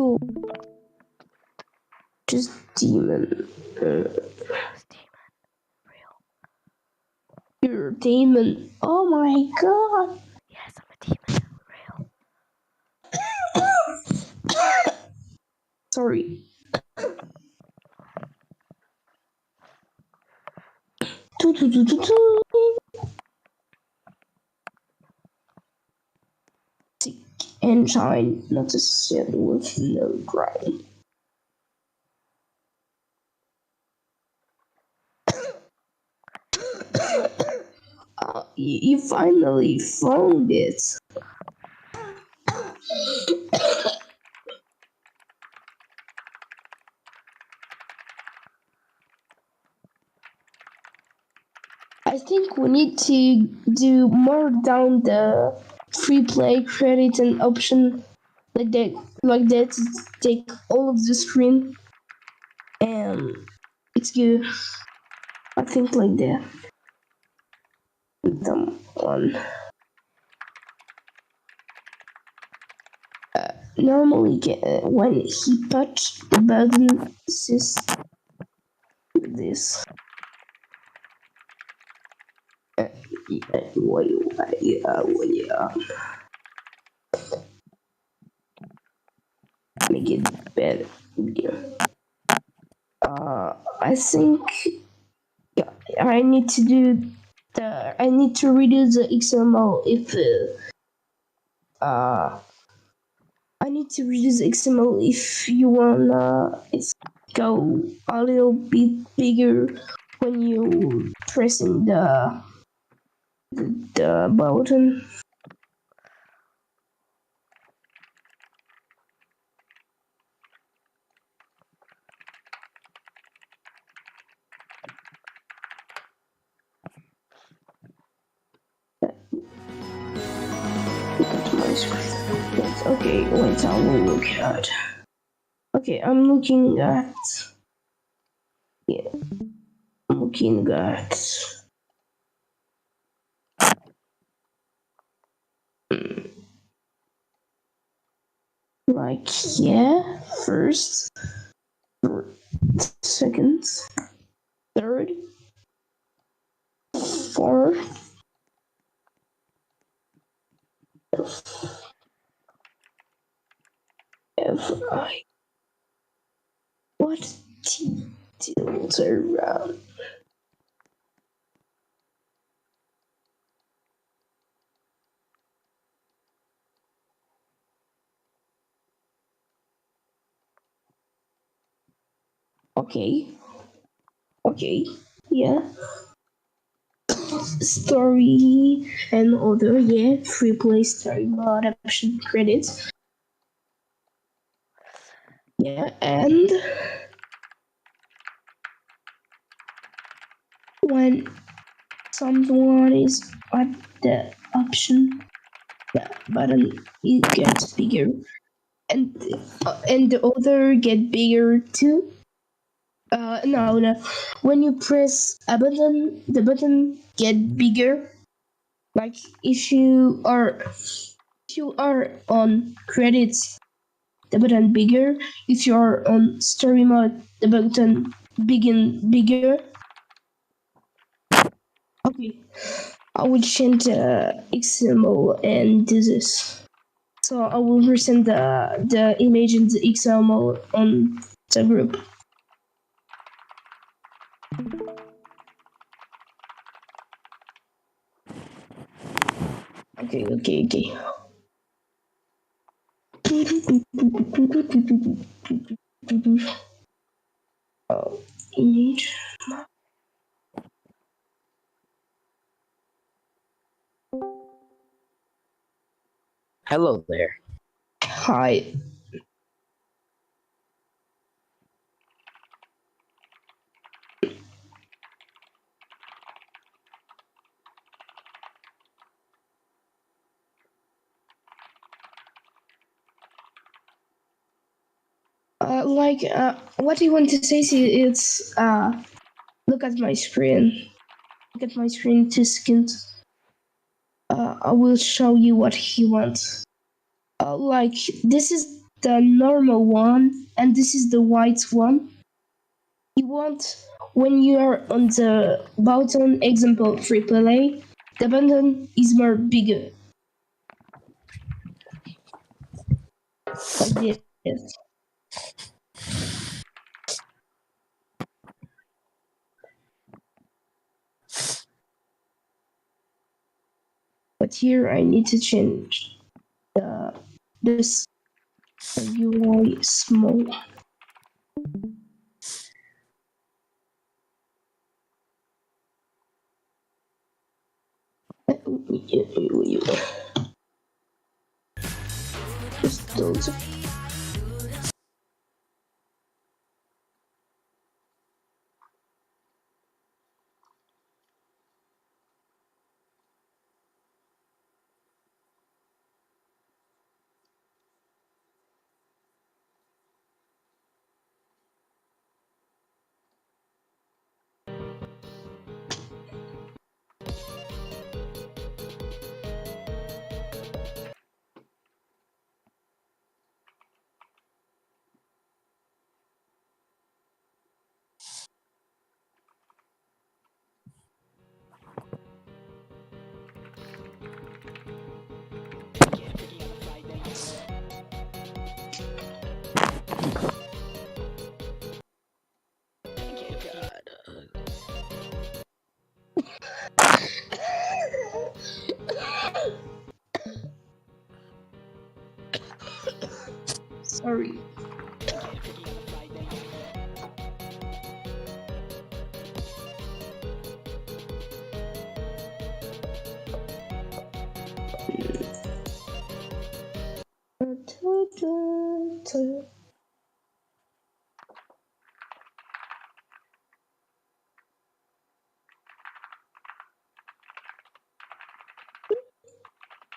cool. Just demon. You're a demon. Oh my god. Yes, I'm a demon. Real. Sorry. Sick and shine, not associated with no grind. You finally found it. I think we need to do more down the free play credit and option like that to take all of the screen, and it's good. I think like that. Dumb one. Normally, when he touched the button, this. Yeah. Make it better. I think I need to do I need to redo the XML if I need to redo the XML if you wanna go a little bit bigger when you pressing the button. Okay, wait, I will look at. Okay, I'm looking at. Yeah, I'm looking at. Like, yeah, first, second, third, fourth. F-I. What tilts around? Okay. Okay. Yeah. Story and other, yeah. Free play story mode option credits. Yeah, and when someone is at the option, the button it gets bigger, and the other get bigger too. No. When you press a button, the button get bigger. Like if you are on credits, the button bigger. If you are on story mode, the button bigger. Okay, I will change the XML and do this. So I will resend the image in the XML on the group. Okay. Image. Hello there. Hi. What you want to say is look at my screen. Look at my screen 2 seconds. I will show you what he wants. Like this is the normal one, and this is the white one. You want, when you are on the button, example AAA, the button is more bigger. Like this. But here I need to change this UI small. Just those. Sorry.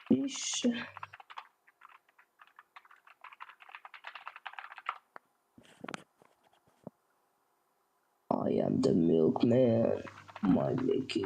Fish. I am the milkman. My milky.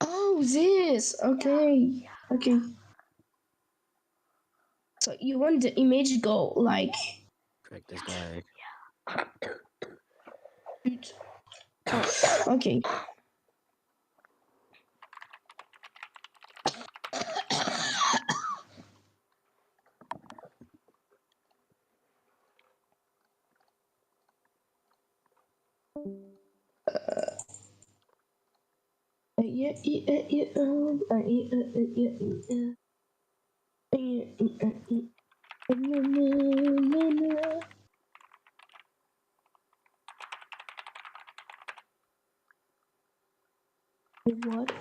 Oh, this. Okay. Okay. So you want the image go like Break this guy. okay. Yeah, yeah, yeah, what?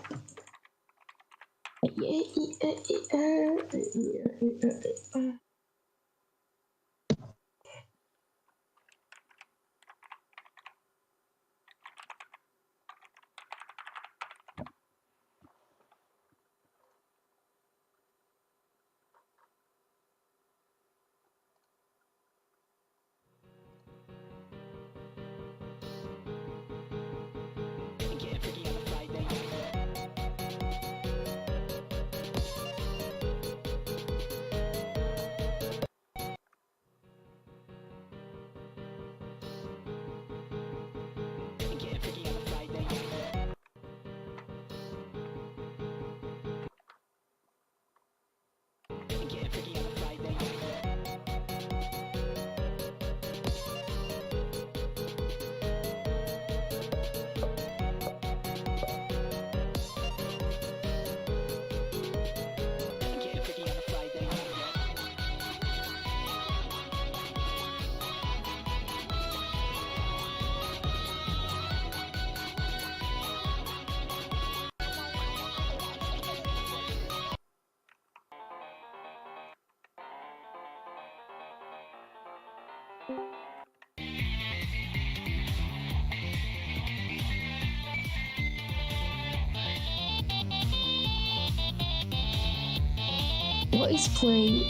What is playing?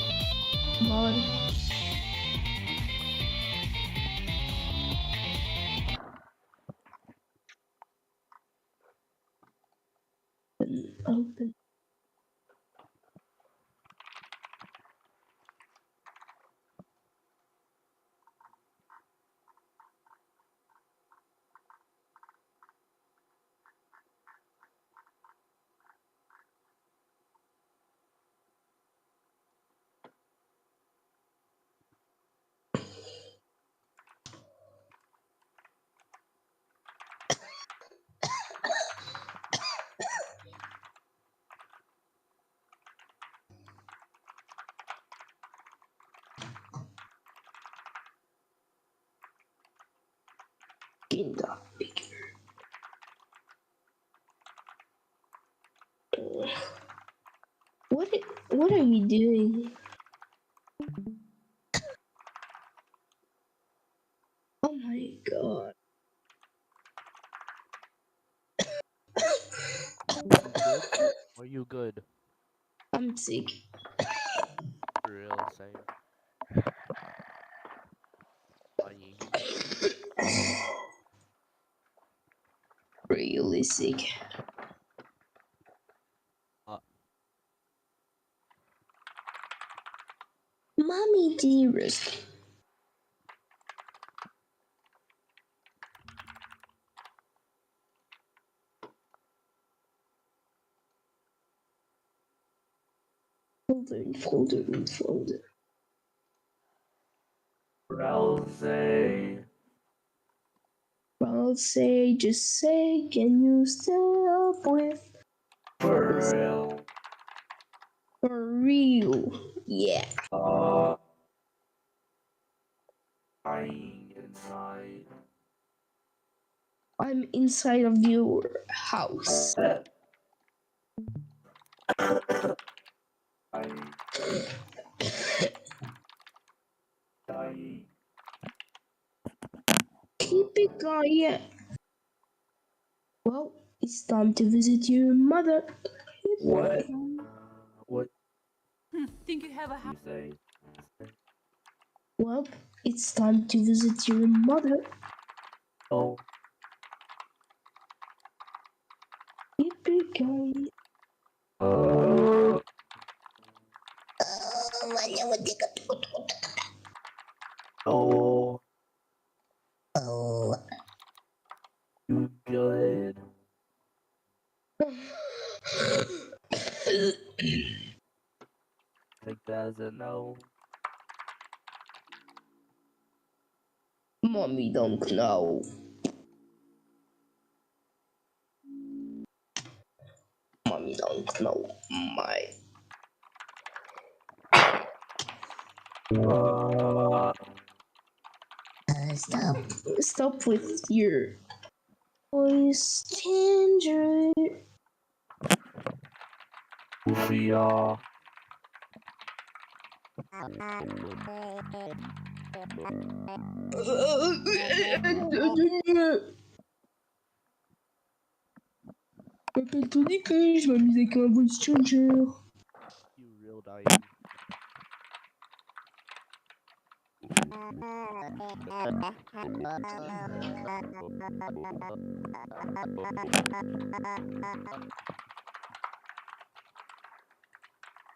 God. Open. Kinda bigger. What are you doing? Oh my god. Good? Are you good? I'm sick. For real, same. Dying. Really sick. Uh, Mommy dearest. Folder. Rousey. I'll say, just say, can you stay up with For real. for real? Yeah. Dying inside. I'm inside of your house. Dying. Dying. Keep it going. Well, it's time to visit your mother. What? What Think you have a house? do you say? Well, it's time to visit your mother. Oh. Keep it going. Oh. Oh. You good? Think that's a no. Mommy don't know. Mommy don't know my. Stop with your voice changer. We are. Rappelle-toi que je m'amuse avec un voice changer. You real dying.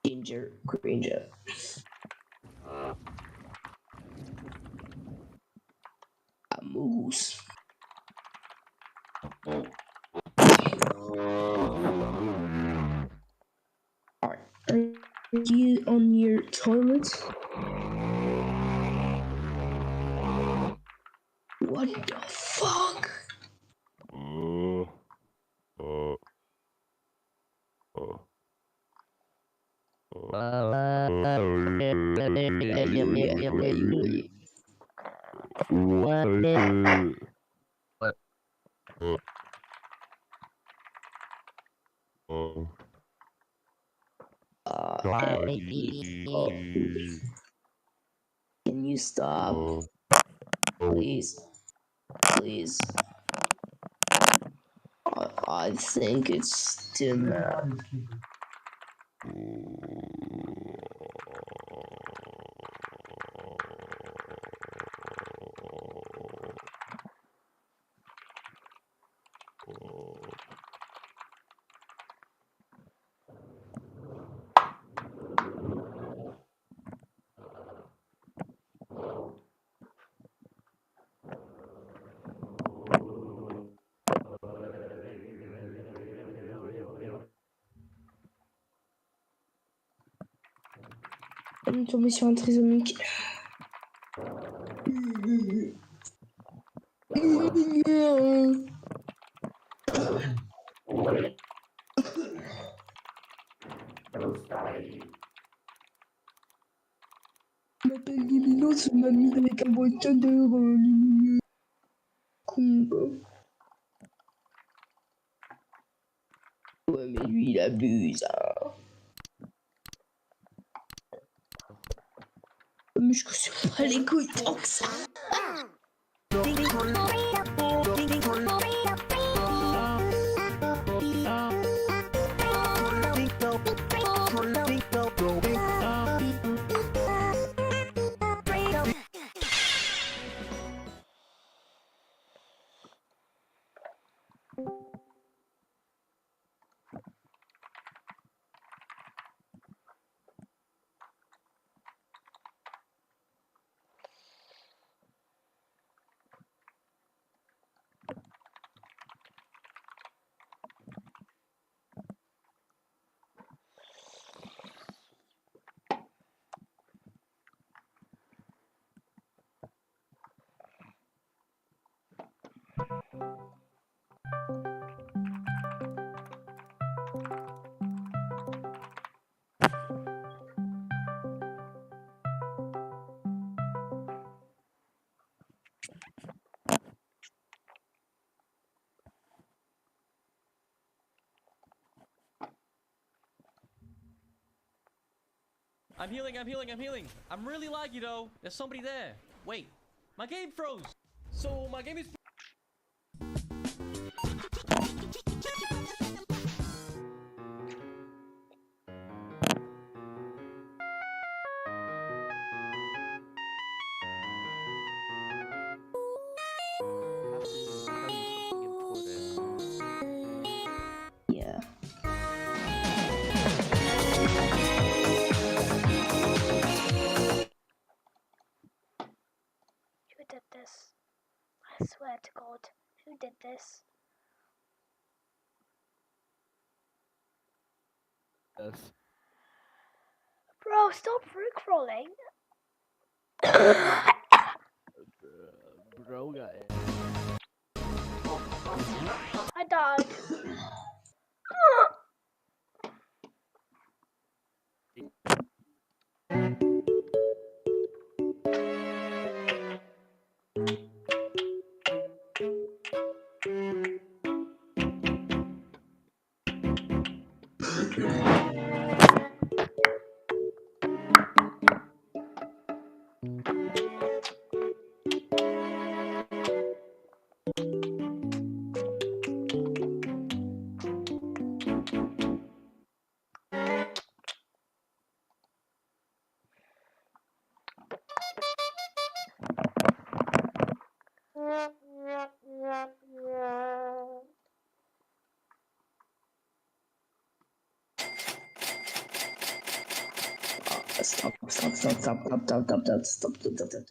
Ginger, Granger. A moose. you on your toilet? What the fuck? Can you stop? Please. Please. I think it's too much. On est tombé sur un trisomique. Je m'appelle Guilino, c'est ma mine avec un boîtier de combo. Ouais, mais lui, il abuse, hein. Mais je suis pas les couilles tant que ça. I'm healing, I'm healing, I'm healing. I'm really laggy though. There's somebody there. Wait, my game froze. So my game is... Yeah. Who did this? I swear to God, who did this? Yes. Bro, stop rickrolling. Bro got it. I died.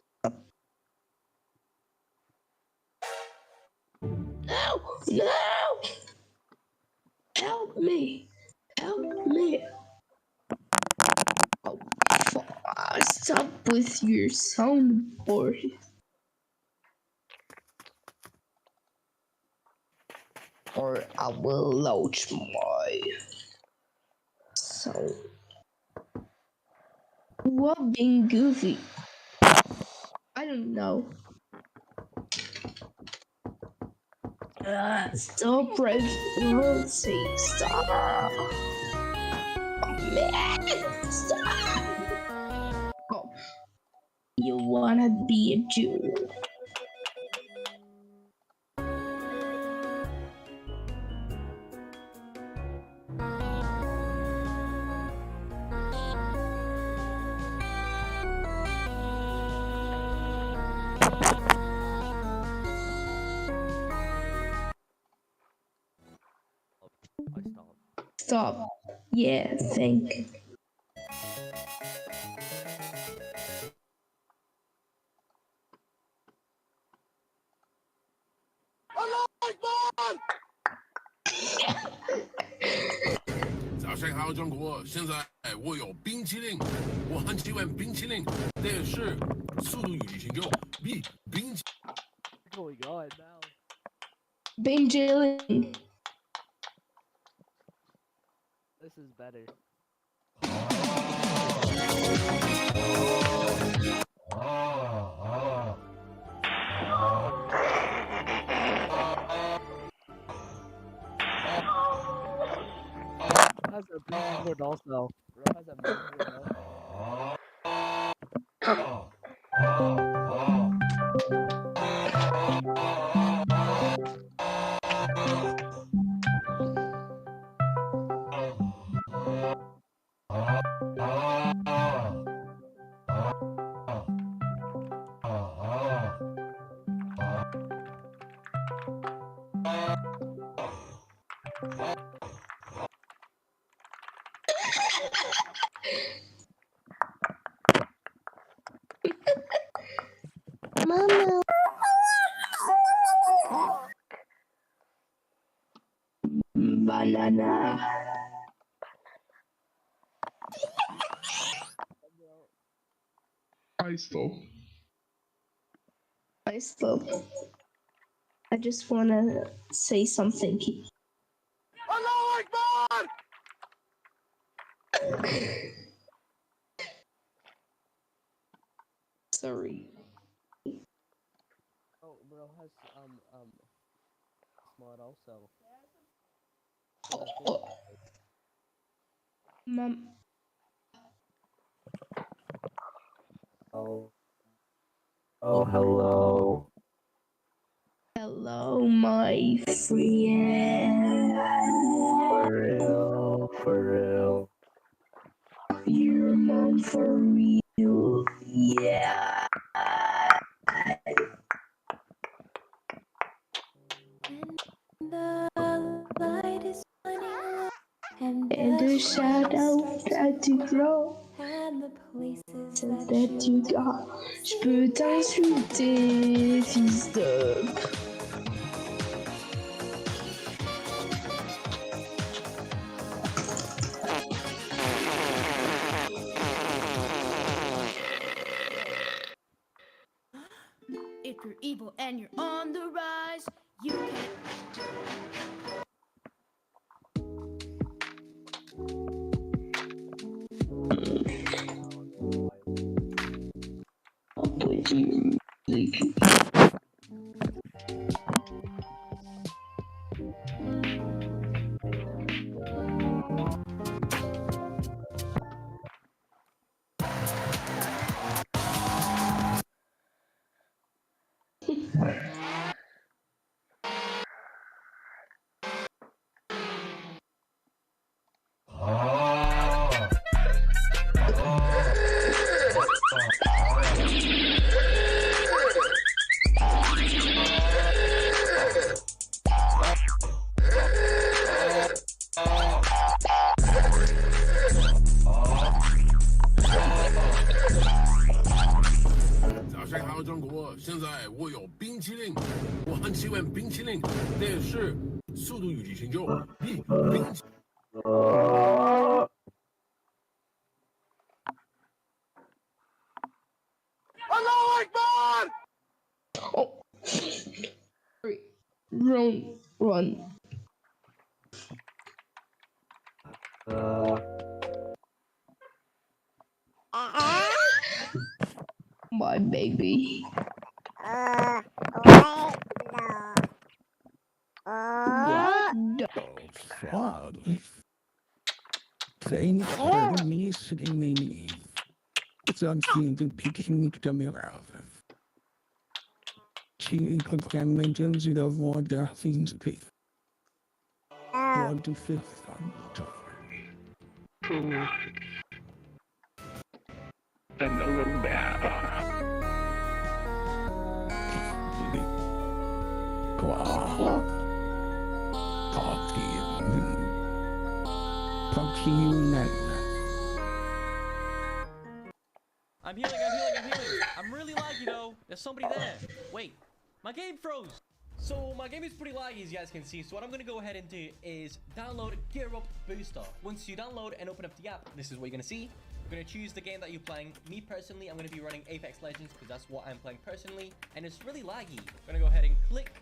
Stop. No! Help me! Help me! Stop with your soundboard. Or I will launch my sound. What being goofy? I don't know. Stop referencing. Stop. Man, stop. Oh, you wanna be a Jew? I stopped. Stop. Yeah, thank you. Allahu Akbar! 早上好，中国！现在我有冰淇淋，我很喜欢冰淇淋，但是速度与激情就比冰淇 What's going on now? Benjamin. This is better. Has a big board also. Bro has a big board also. Mama. Banana. I stop. I stop. I just wanna say something. Allahu Akbar! Sorry. Oh, bro has mod also. Oh. Mom. Oh. Oh, hello. Hello, my friend. For real. For real. Your mom for real. Yeah. The light is shining and And the shadows that you grow. and the places Celle that that you got. Je peux t'insulter, fils de. If you're evil and you're on the rise, you can. Up with your music. Allah Akbar! Oh. Run. My baby. What the Frog. Saying for me, sitting me. It's unseen to picking to me around. She contaminations with the water things to want to fifth on and a little bit. Wow. Talk to you next. I'm healing. I'm really laggy though. There's somebody there. Wait, my game froze. So my game is pretty laggy, as you guys can see. So what I'm going to go ahead and do is download Gear Up Booster. Once you download and open up the app, this is what you're going to see. You're going to choose the game that you're playing. Me personally, I'm going to be running Apex Legends because that's what I'm playing personally. And it's really laggy. I'm going to go ahead and click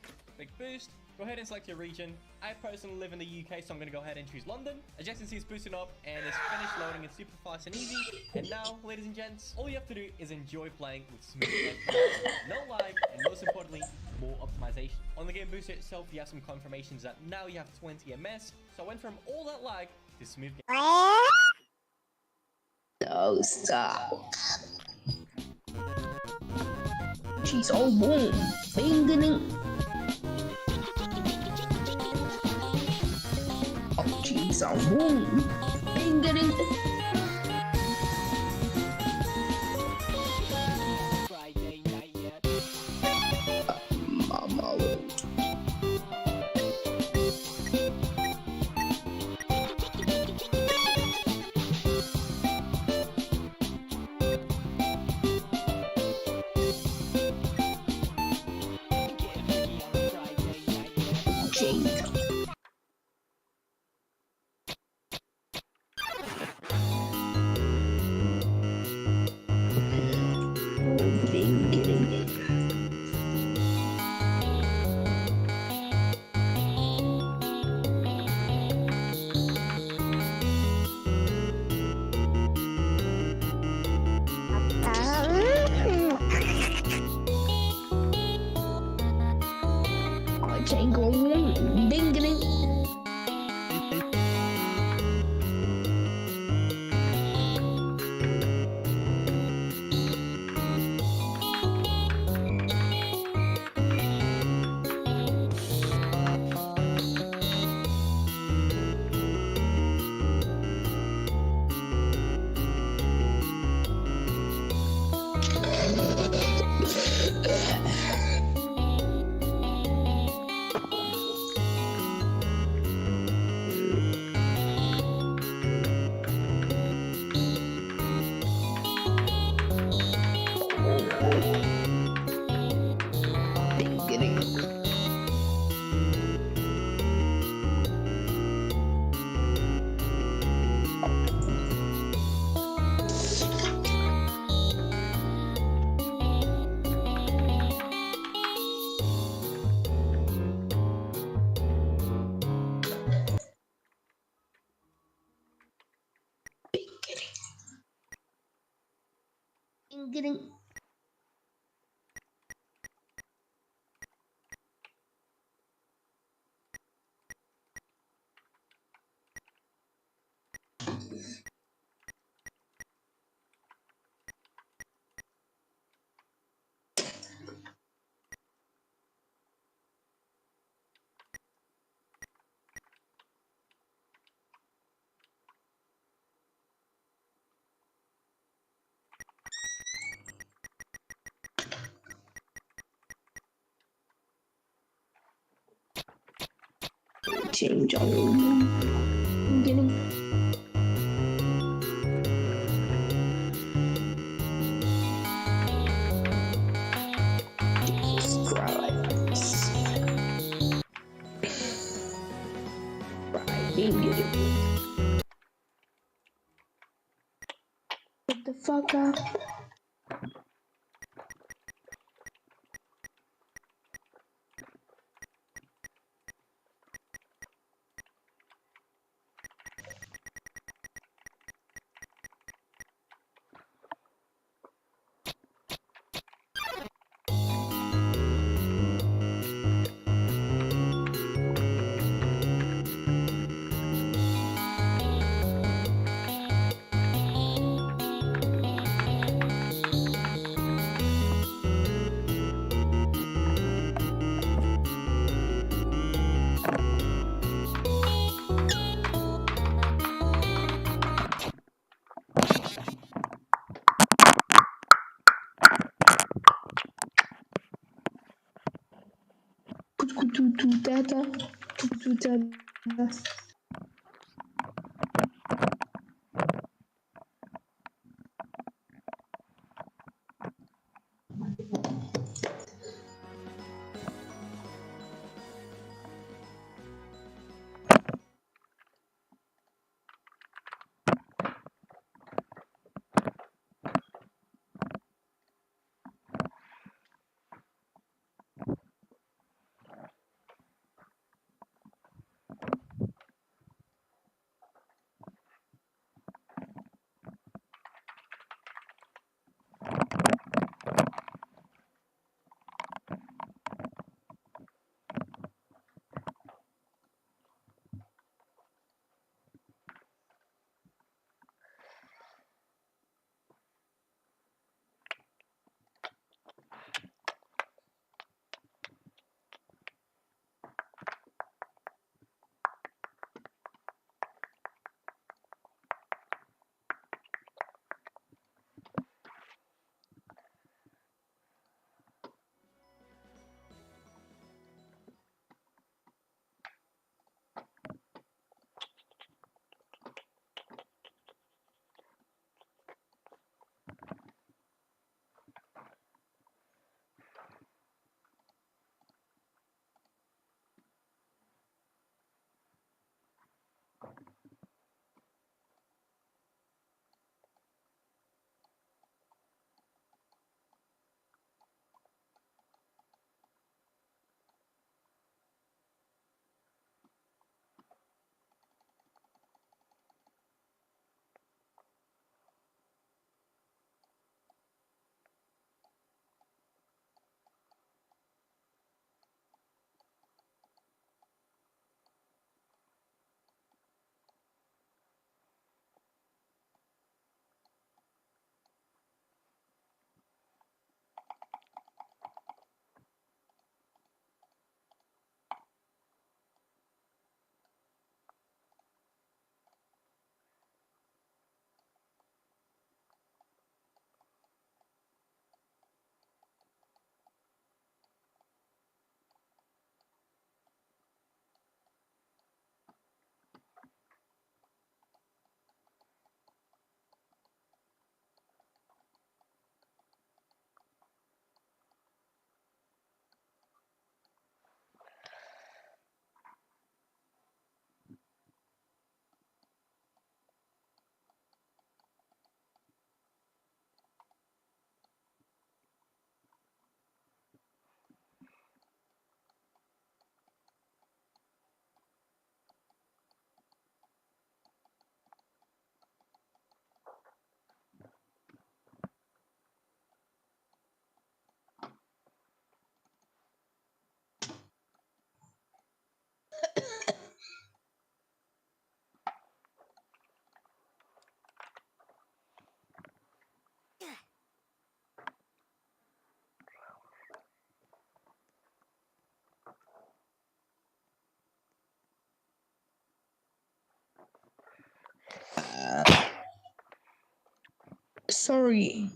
boost. Go ahead and select your region. I personally live in the UK, so I'm going to go ahead and choose London. As you can see, it's boosting up and it's finished loading. It's super fast and easy. And now, ladies and gents, all you have to do is enjoy playing with smooth FPS, no lag, and most importantly, more optimization. On the game booster itself, you have some confirmations that now you have 20 ms. So I went from all that lag to smooth game. No, stop. She's all boom. Bing. Oh, she's all boom. Bing. Friday night yet. Mama. Jade. Jangle, ding. Getting change on getting Jesus Christ. Right, getting What the fuck up? Tukutututata. Tukututata. Sorry.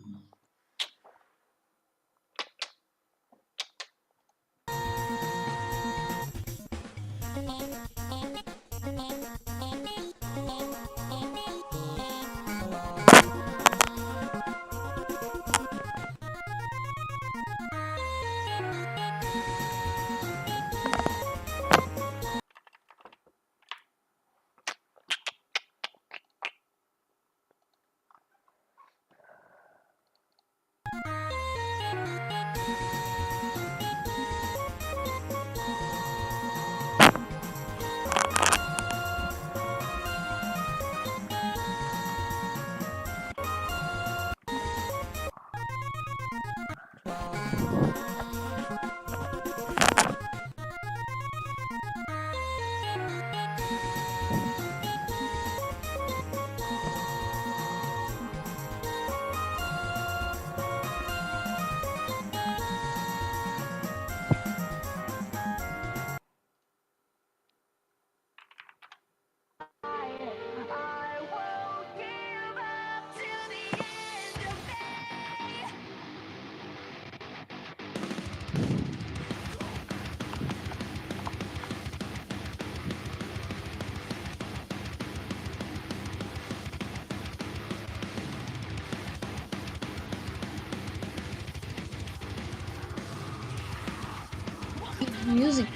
music.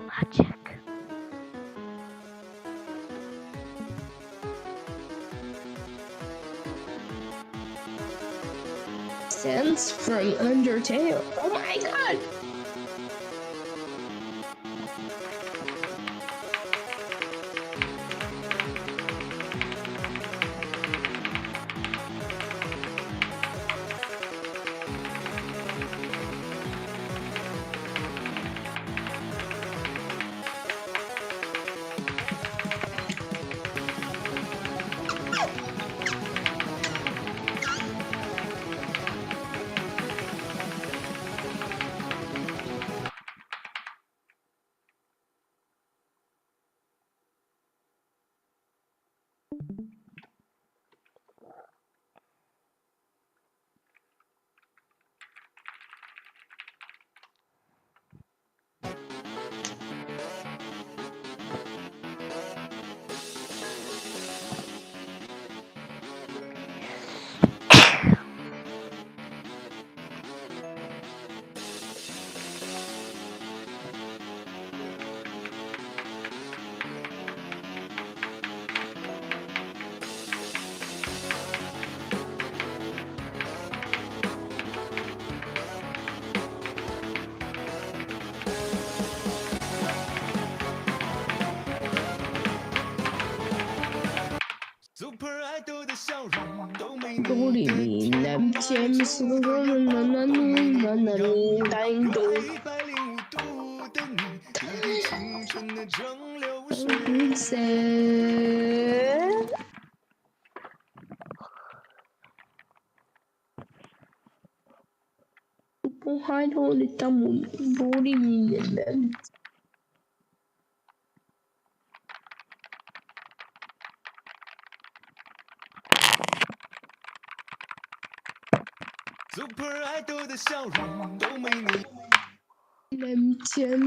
Magic. Sans from Undertale. Oh my god! Đô đi mì làm chém sương na đánh đô sẽ bố hai đô đi tao muốn bố đi mì làm làm chém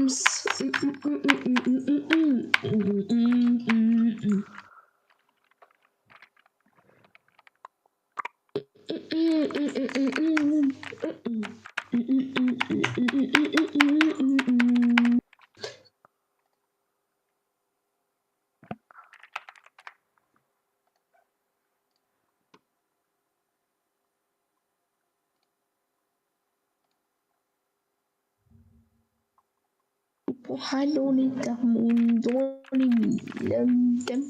bố hai đô đi tao muốn đô đi mì làm chém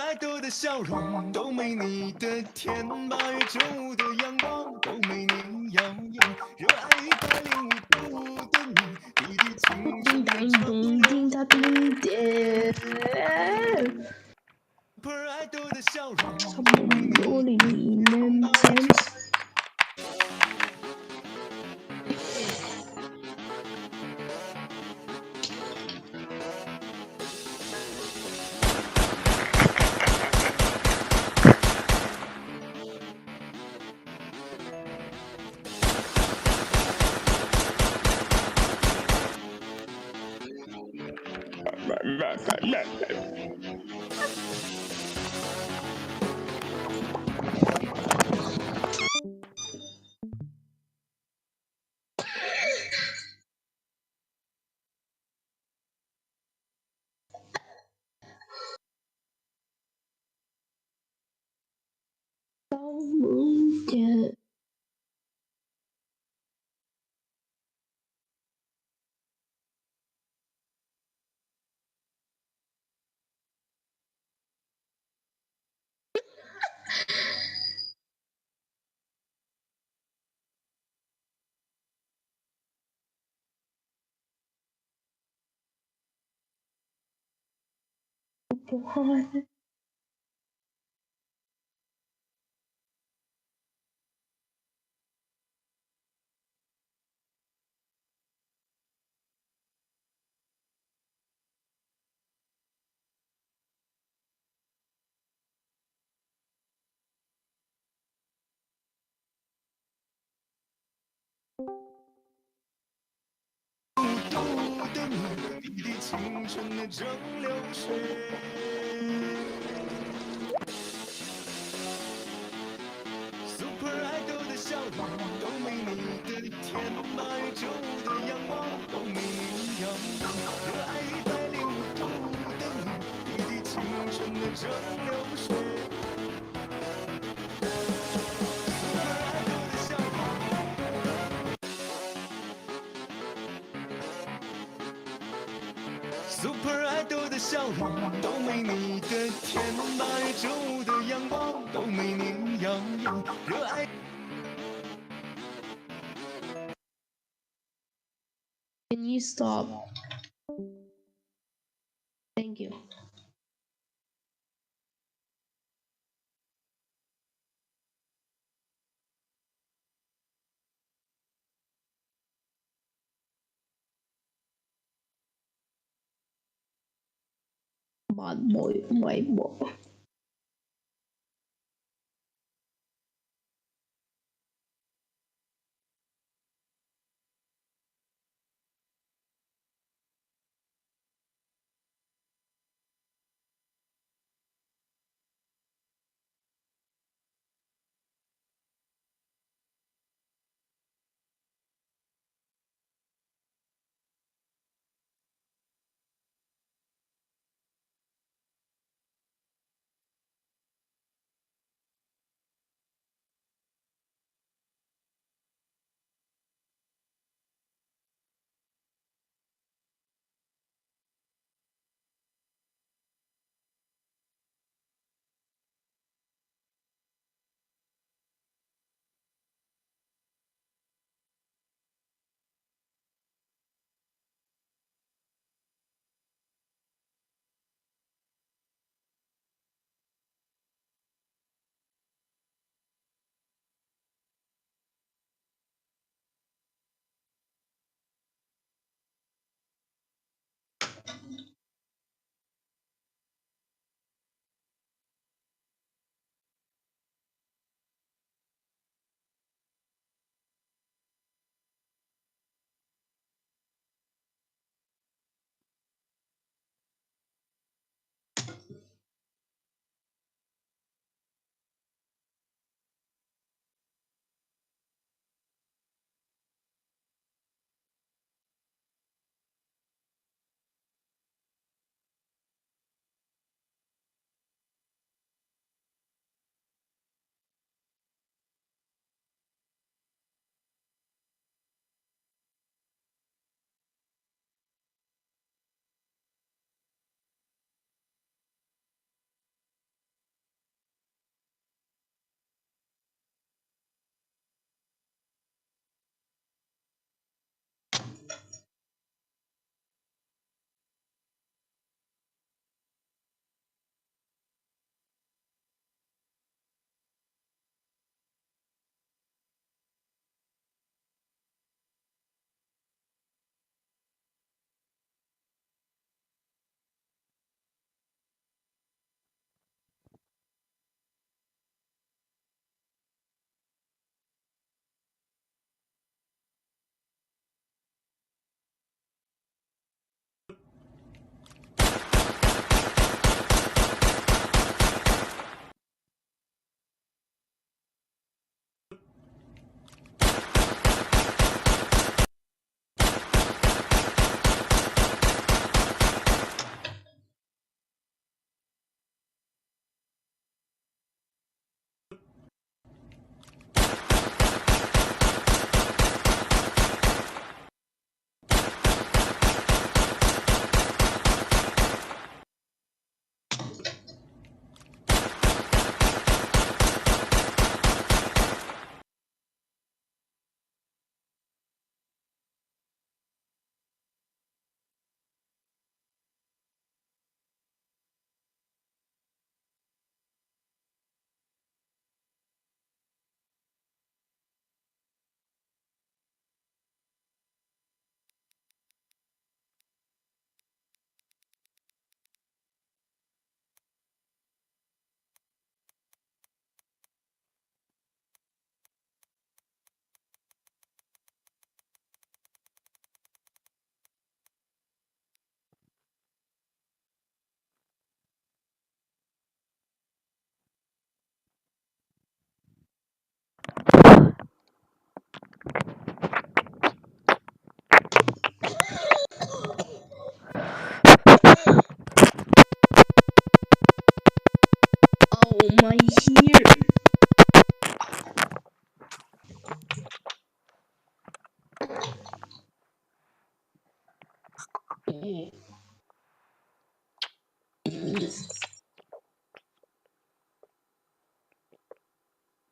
爱豆的笑容都没你的甜，8月正午的阳光都没你耀眼，热爱105度的你，滴滴青春的长流。叮当叮点， Super 爱豆的笑容差不多里面前。Tao muốn chờ bố hai. 春的蒸馏水。Super Idol 的笑容都没你的甜，8月9日的阳光都没你耀眼，热爱105度的你，滴滴青春的蒸馏水。Super Idol 的笑容都没你的甜，8月9日的阳光都没你耀眼，热爱。Can you stop? Thank you. Bad boy, my boy.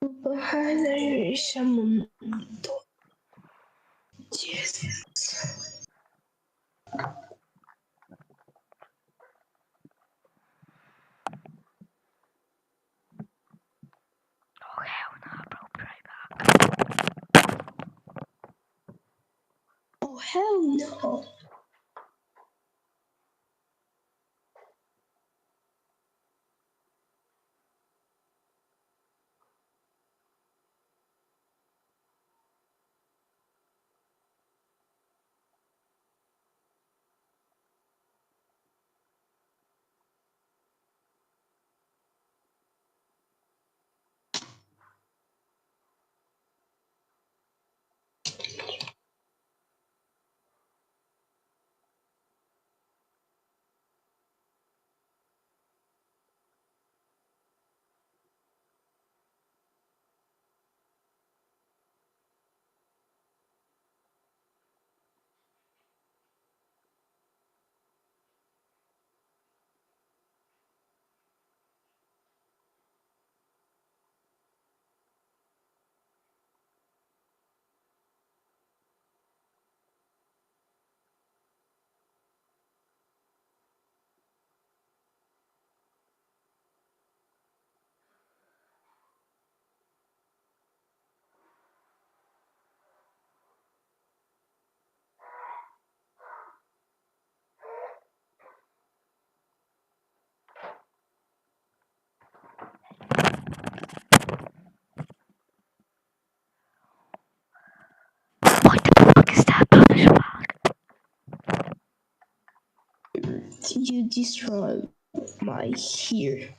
Bahadır Şam'ında Jesus. Oh hell no, bro, be right back. Oh hell no. What the fuck is that Polish flag? You destroy my here.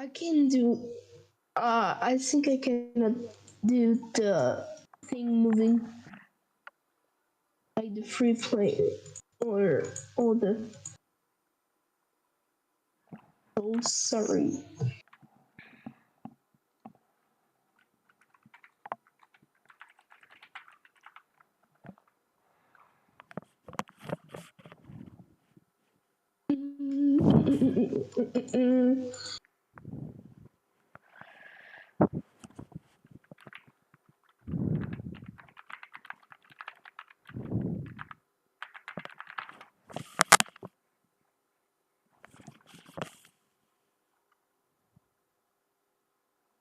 I can do. I think I cannot do the thing moving, like the free play or all the. Oh, sorry.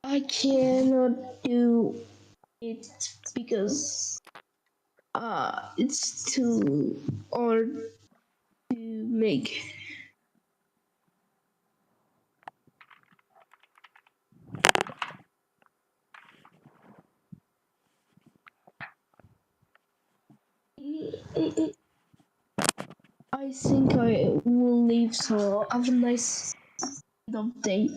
I cannot do it because it's too hard to make. I think I will leave, so have a nice end of day.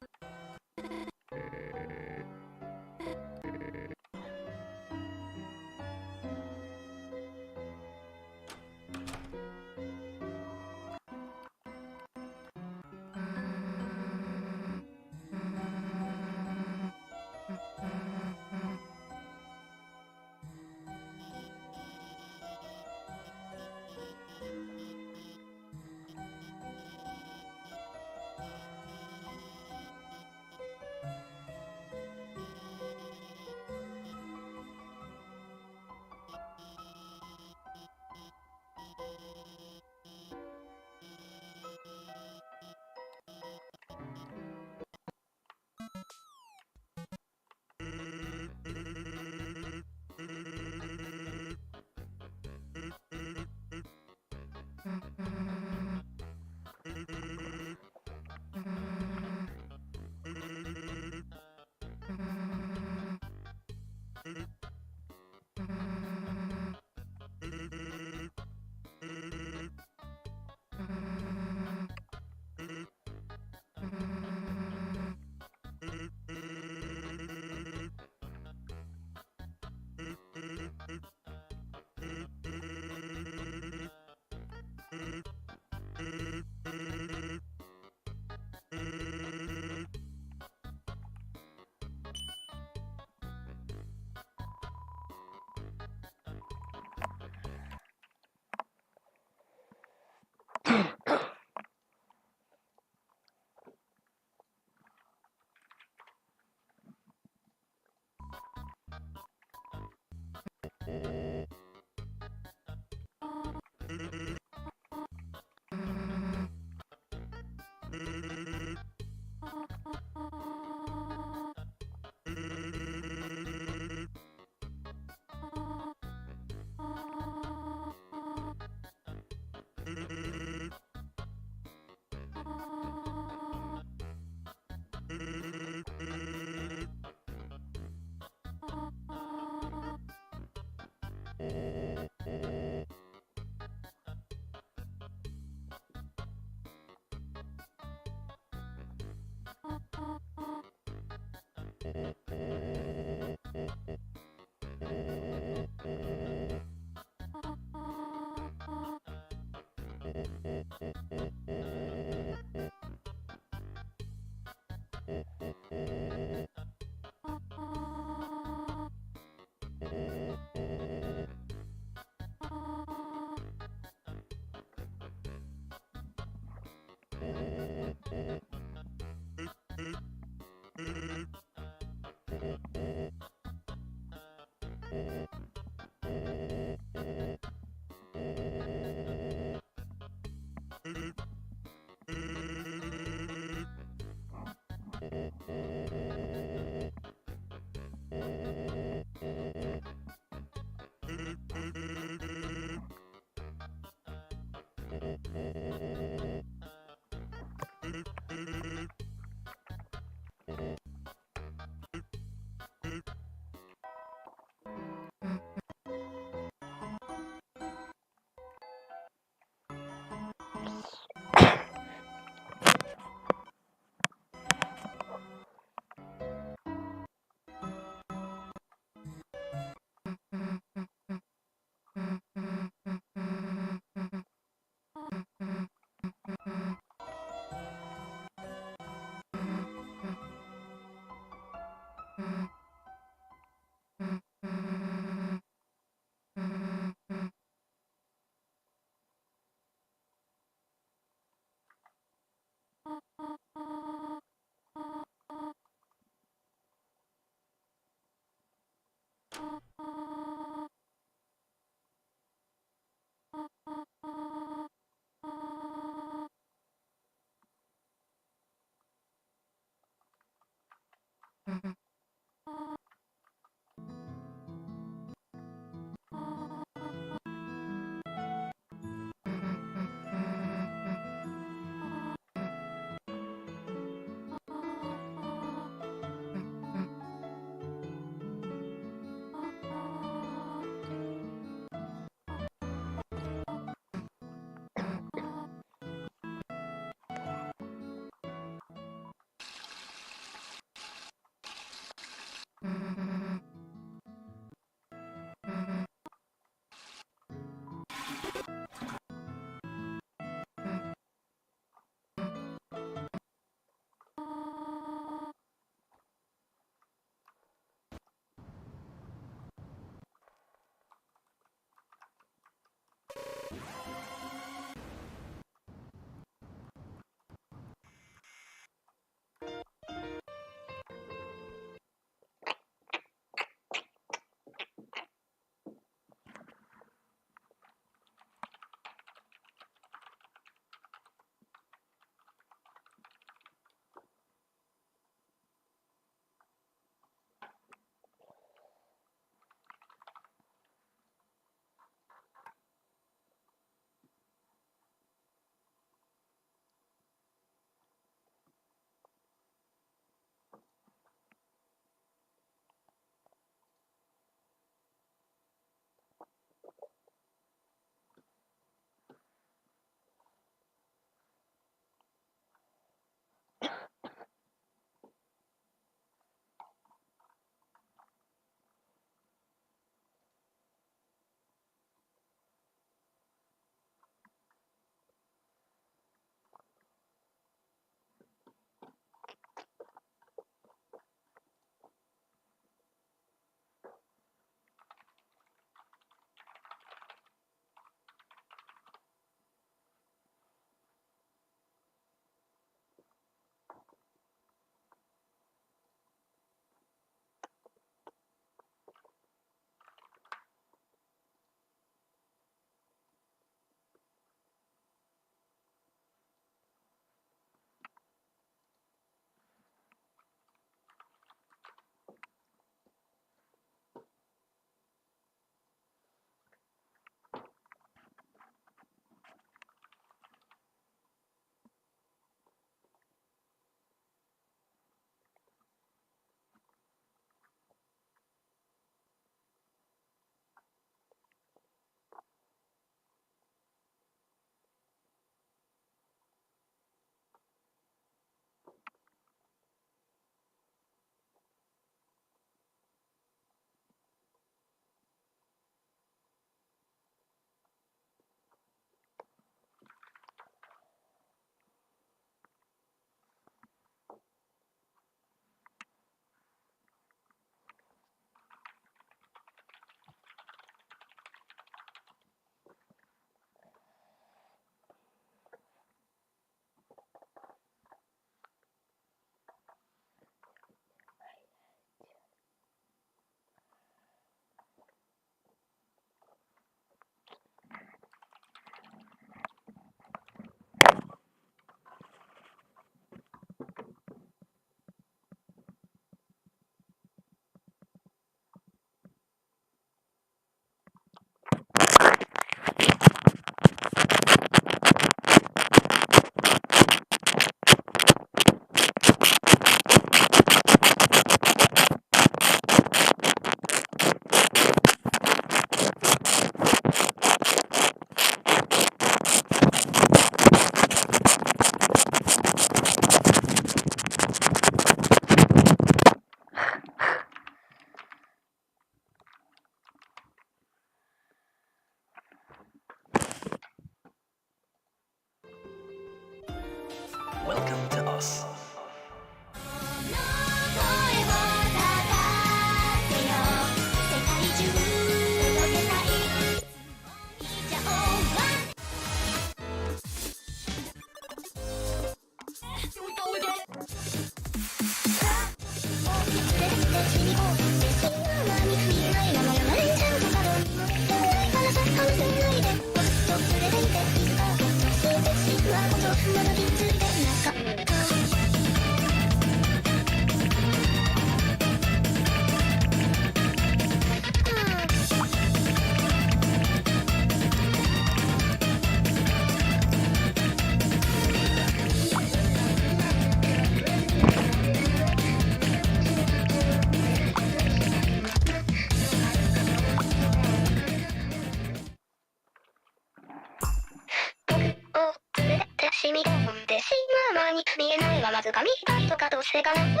に見えないままずかみたいとかどうせがないか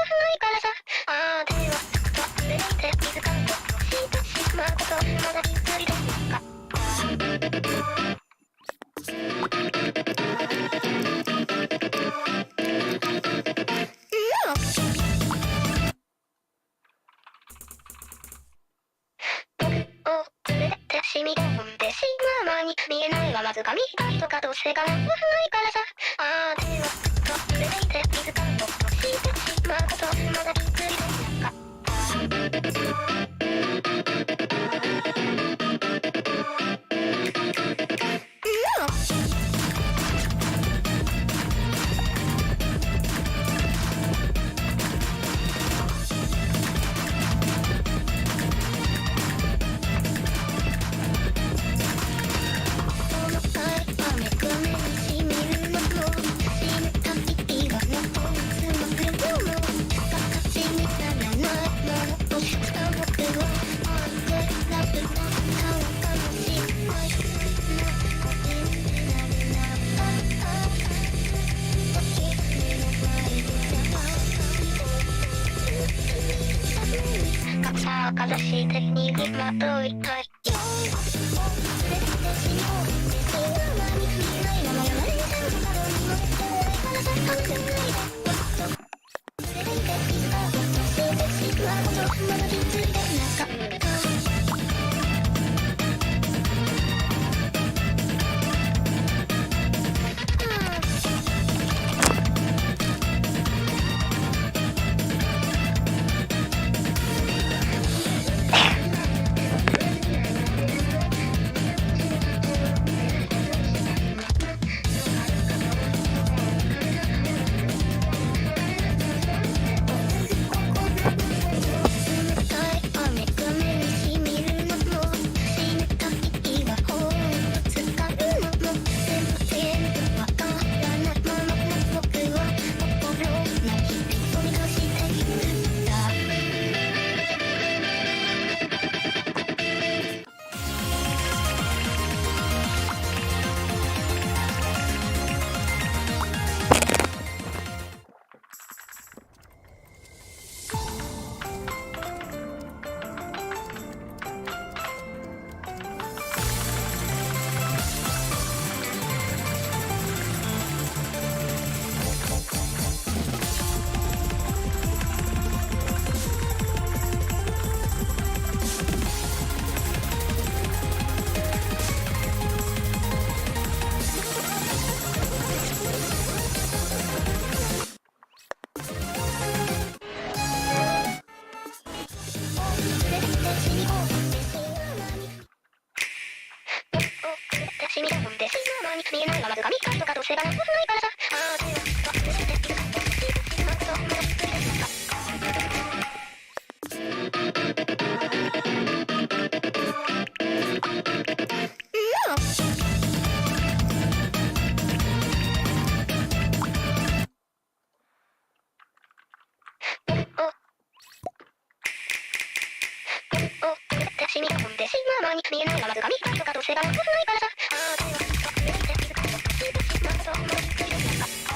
らさあーでは忘れて気づかんとしてしまうことまだきつりですかしみ込んでしまう前に見えないままずかみたいとかどうせがないからさあーでは忘れて気づかんとしてしまうことまだきつりですかかざして逃げまといたいしみ込んでしまう前に見えないままずかみたいとかどうせがないからさあーでは忘れて気づかんとしてしまうことまだきついですかしみ込んでしまう前に見えないままずかみたいとかどうせがないからさあーでは忘れて気づかんとしてしまうことまだきついですか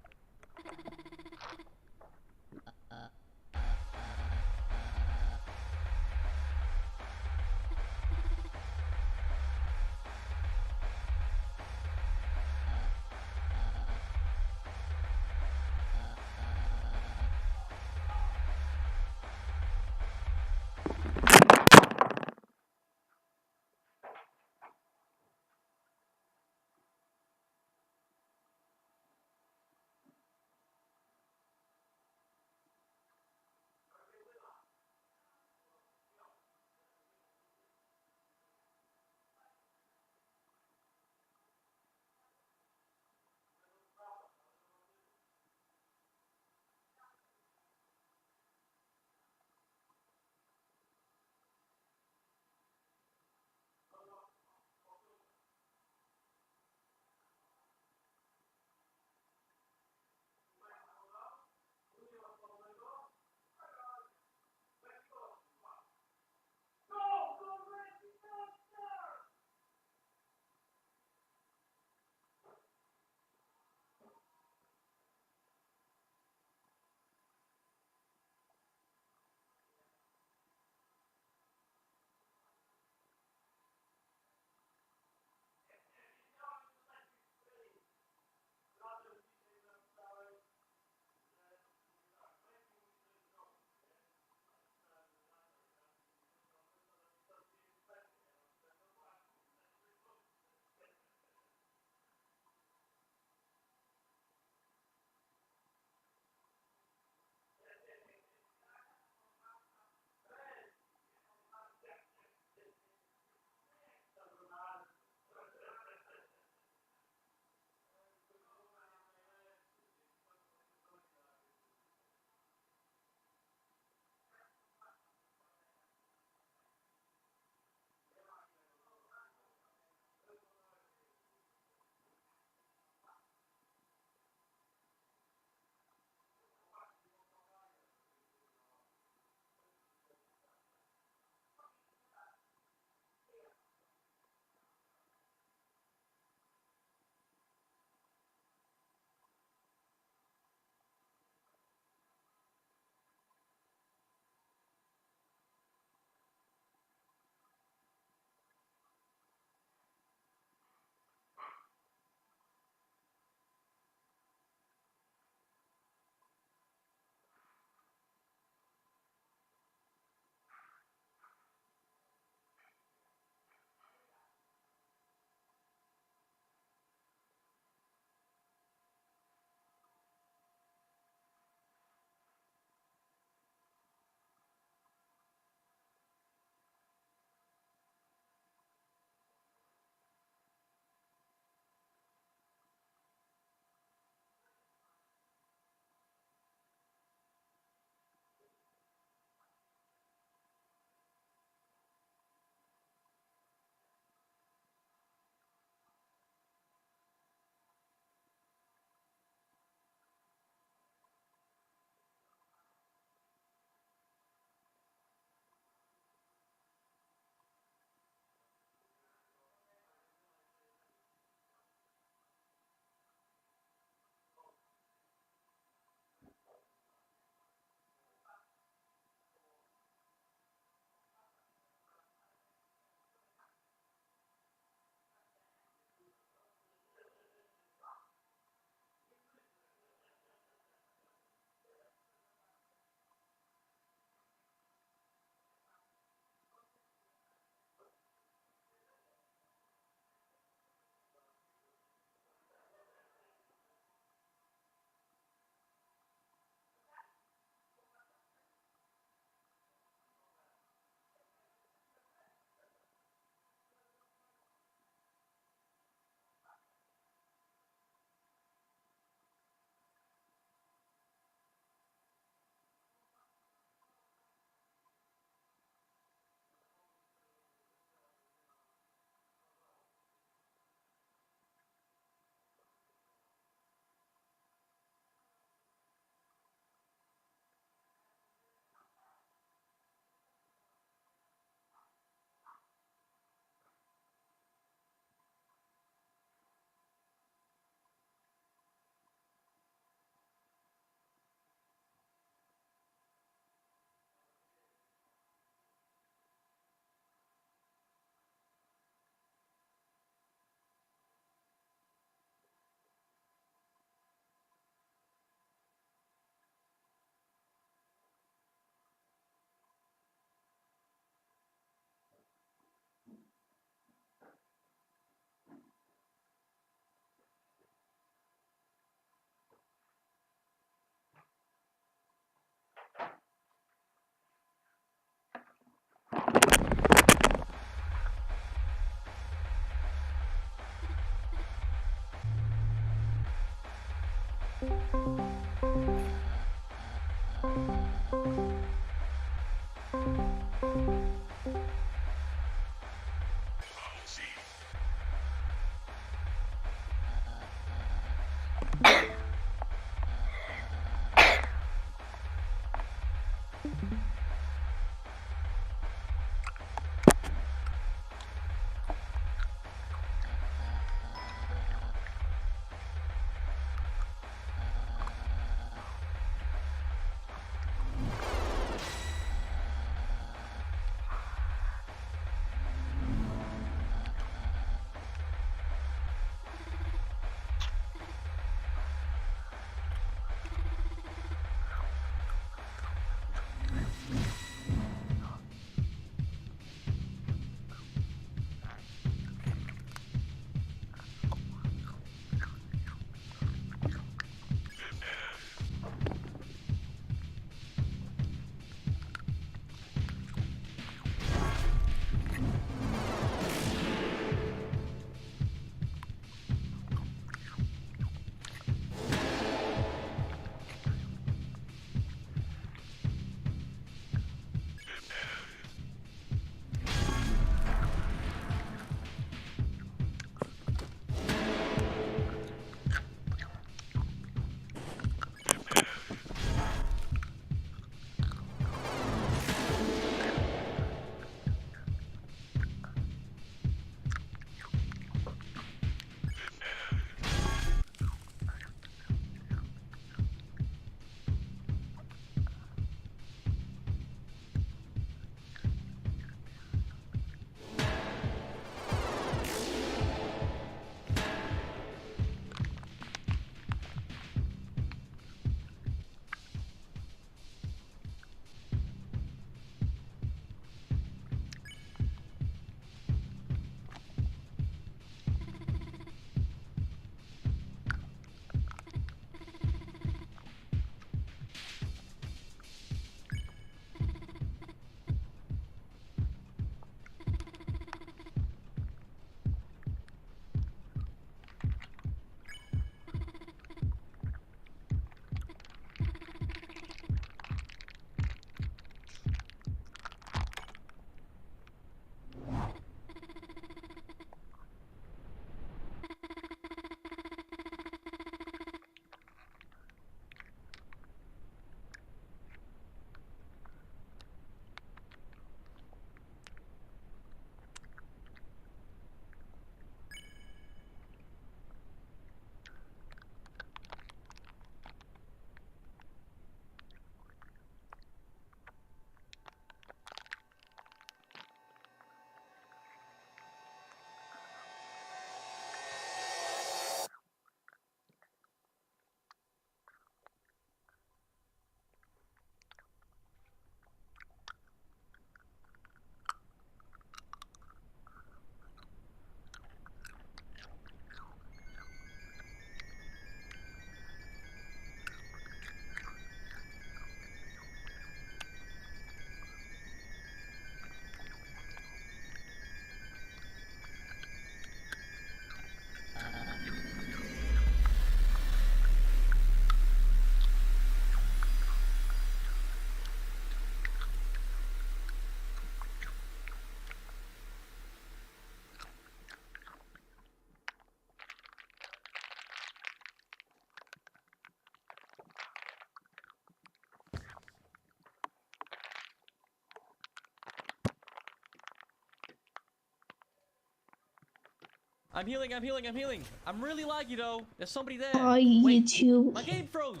I'm healing, I'm healing, I'm healing. I'm really laggy though. There's somebody there. Bye, Wait, YouTube. my game froze.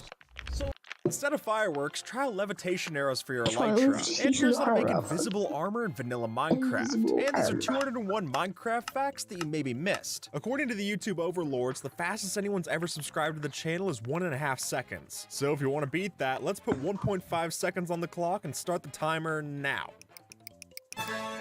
So Instead of fireworks, try levitation arrows for your Try elytra. levitation And here's how to make arrows. invisible armor in vanilla Minecraft. Invisible And these are armor. 201 Minecraft facts that you maybe missed. According to the YouTube overlords, the fastest anyone's ever subscribed to the channel is 1.5 seconds. So if you want to beat that, let's put 1.5 seconds on the clock and start the timer now.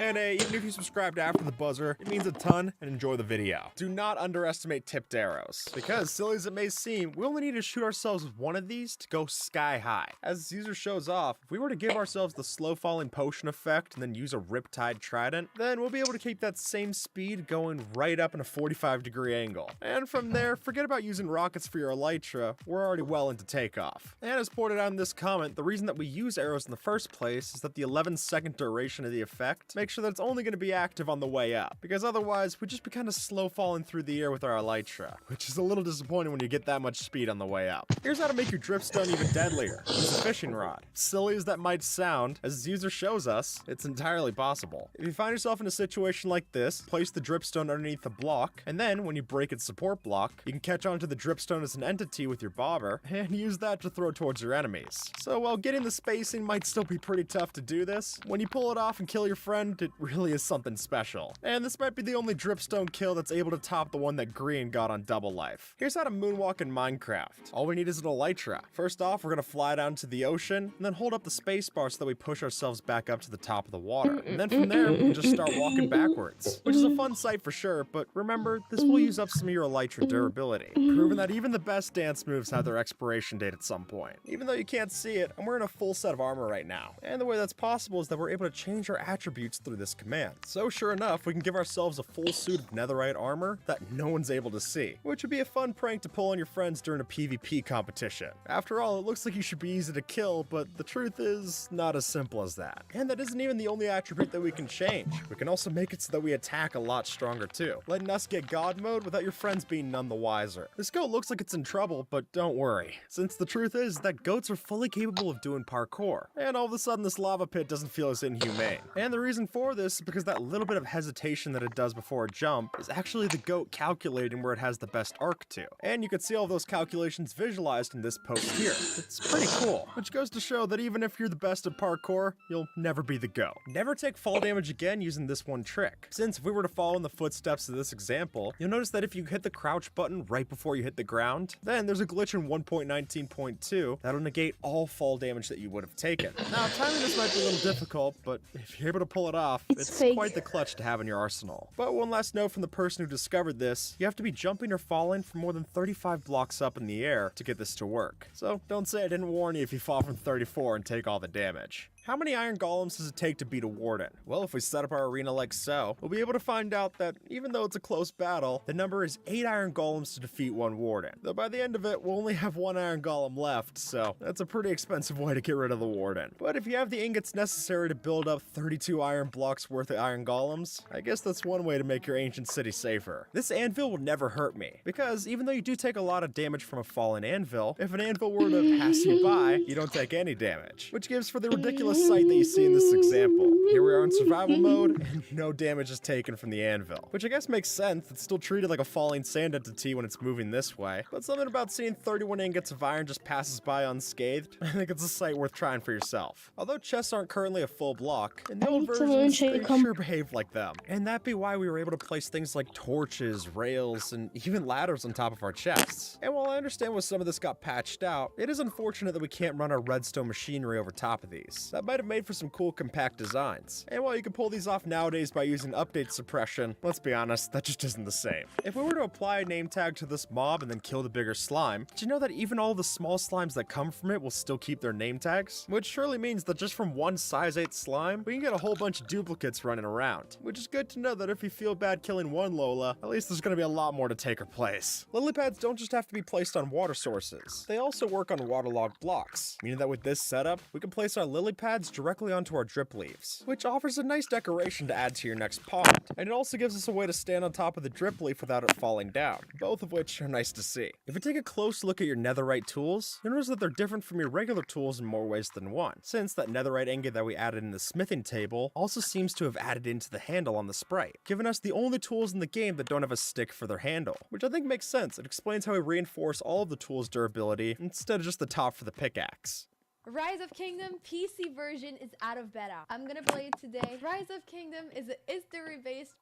And hey, even if you subscribed after the buzzer, it means a ton, and enjoy the video. Do not underestimate tipped arrows, because silly as it may seem, we only need to shoot ourselves with one of these to go sky high. As this user shows off, if we were to give ourselves the slow falling potion effect and then use a Riptide Trident, then we'll be able to keep that same speed going right up in a 45-degree angle. And from there, forget about using rockets for your elytra, we're already well into takeoff. And as pointed out in this comment, the reason that we use arrows in the first place is that the 11-second duration of the effect makes sure that it's only going to be active on the way up, because otherwise we'd just be kind of slow falling through the air with our elytra, which is a little disappointing when you get that much speed on the way up. Here's how to make your dripstone even deadlier. Use a fishing rod. Silly as that might sound, as this user shows us, it's entirely possible. If you find yourself in a situation like this, place the dripstone underneath the block, and then when you break its support block, you can catch onto the dripstone as an entity with your bobber, and use that to throw towards your enemies. So while getting the spacing might still be pretty tough to do this, when you pull it off and kill your friend, it really is something special. And this might be the only dripstone kill that's able to top the one that Green got on Double Life. Here's how to moonwalk in Minecraft. All we need is an elytra. First off, we're gonna fly down to the ocean, and then hold up the spacebar so that we push ourselves back up to the top of the water. And then from there, we can just start walking backwards, which is a fun sight for sure, but remember, this will use up some of your elytra durability, proving that even the best dance moves have their expiration date at some point. Even though you can't see it, I'm wearing a full set of armor right now, and the way that's possible is that we're able to change our attributes through this command. So sure enough, we can give ourselves a full suit of netherite armor that no one's able to see, which would be a fun prank to pull on your friends during a PvP competition. After all, it looks like you should be easy to kill, but the truth is not as simple as that. And that isn't even the only attribute that we can change. We can also make it so that we attack a lot stronger too, letting us get God mode without your friends being none the wiser. This goat looks like it's in trouble, but don't worry, since the truth is that goats are fully capable of doing parkour, and all of a sudden this lava pit doesn't feel as inhumane. And the reason for this is because that little bit of hesitation that it does before a jump is actually the goat calculating where it has the best arc to. And you can see all those calculations visualized in this post here. It's pretty cool, which goes to show that even if you're the best at parkour, you'll never be the goat. Never take fall damage again using this one trick, since if we were to follow in the footsteps of this example, you'll notice that if you hit the crouch button right before you hit the ground, then there's a glitch in 1.19.2 that'll negate all fall damage that you would have taken. Now, timing this might be a little difficult, but if you're able to pull it off, it's fake. quite the clutch to have in your arsenal. But one last note from the person who discovered this, you have to be jumping or falling from more than 35 blocks up in the air to get this to work. So don't say I didn't warn you if you fall from 34 and take all the damage. How many iron golems does it take to beat a warden? Well, if we set up our arena like so, we'll be able to find out that even though it's a close battle, the number is 8 iron golems to defeat 1 warden. Though by the end of it, we'll only have 1 iron golem left, so that's a pretty expensive way to get rid of the warden. But if you have the ingots necessary to build up 32 iron blocks worth of iron golems, I guess that's one way to make your ancient city safer. This anvil will never hurt me, because even though you do take a lot of damage from a fallen anvil, if an anvil were to pass you by, you don't take any damage, which gives for the ridiculous sight that you see in this example. Here we are in survival mode, and no damage is taken from the anvil, which I guess makes sense. It's still treated like a falling sand entity when it's moving this way, but something about seeing 31 ingots of iron just passes by unscathed, I think it's a sight worth trying for yourself. Although chests aren't currently a full block, in the old versions, they sure behaved like them, and that'd be why we were able to place things like torches, rails, and even ladders on top of our chests. And while I understand why some of this got patched out, it is unfortunate that we can't run our redstone machinery over top of these. That might have made for some cool compact designs. And while you can pull these off nowadays by using update suppression, let's be honest, that just isn't the same. If we were to apply a name tag to this mob and then kill the bigger slime, did you know that even all the small slimes that come from it will still keep their name tags? Which surely means that just from one size 8 slime, we can get a whole bunch of duplicates running around. Which is good to know that if you feel bad killing one Lola, at least there's gonna be a lot more to take her place. Lily pads don't just have to be placed on water sources. They also work on waterlogged blocks, meaning that with this setup, we can place our lily pads directly onto our drip leaves, which offers a nice decoration to add to your next pond. And it also gives us a way to stand on top of the drip leaf without it falling down, both of which are nice to see. If you take a close look at your netherite tools, you'll notice that they're different from your regular tools in more ways than one, since that netherite ingot that we added in the smithing table also seems to have added into the handle on the sprite, giving us the only tools in the game that don't have a stick for their handle, which I think makes sense. It explains how we reinforce all of the tools' durability instead of just the top for the pickaxe. Rise of Kingdom PC version is out of beta. I'm gonna play it today. Rise of Kingdom is a history-based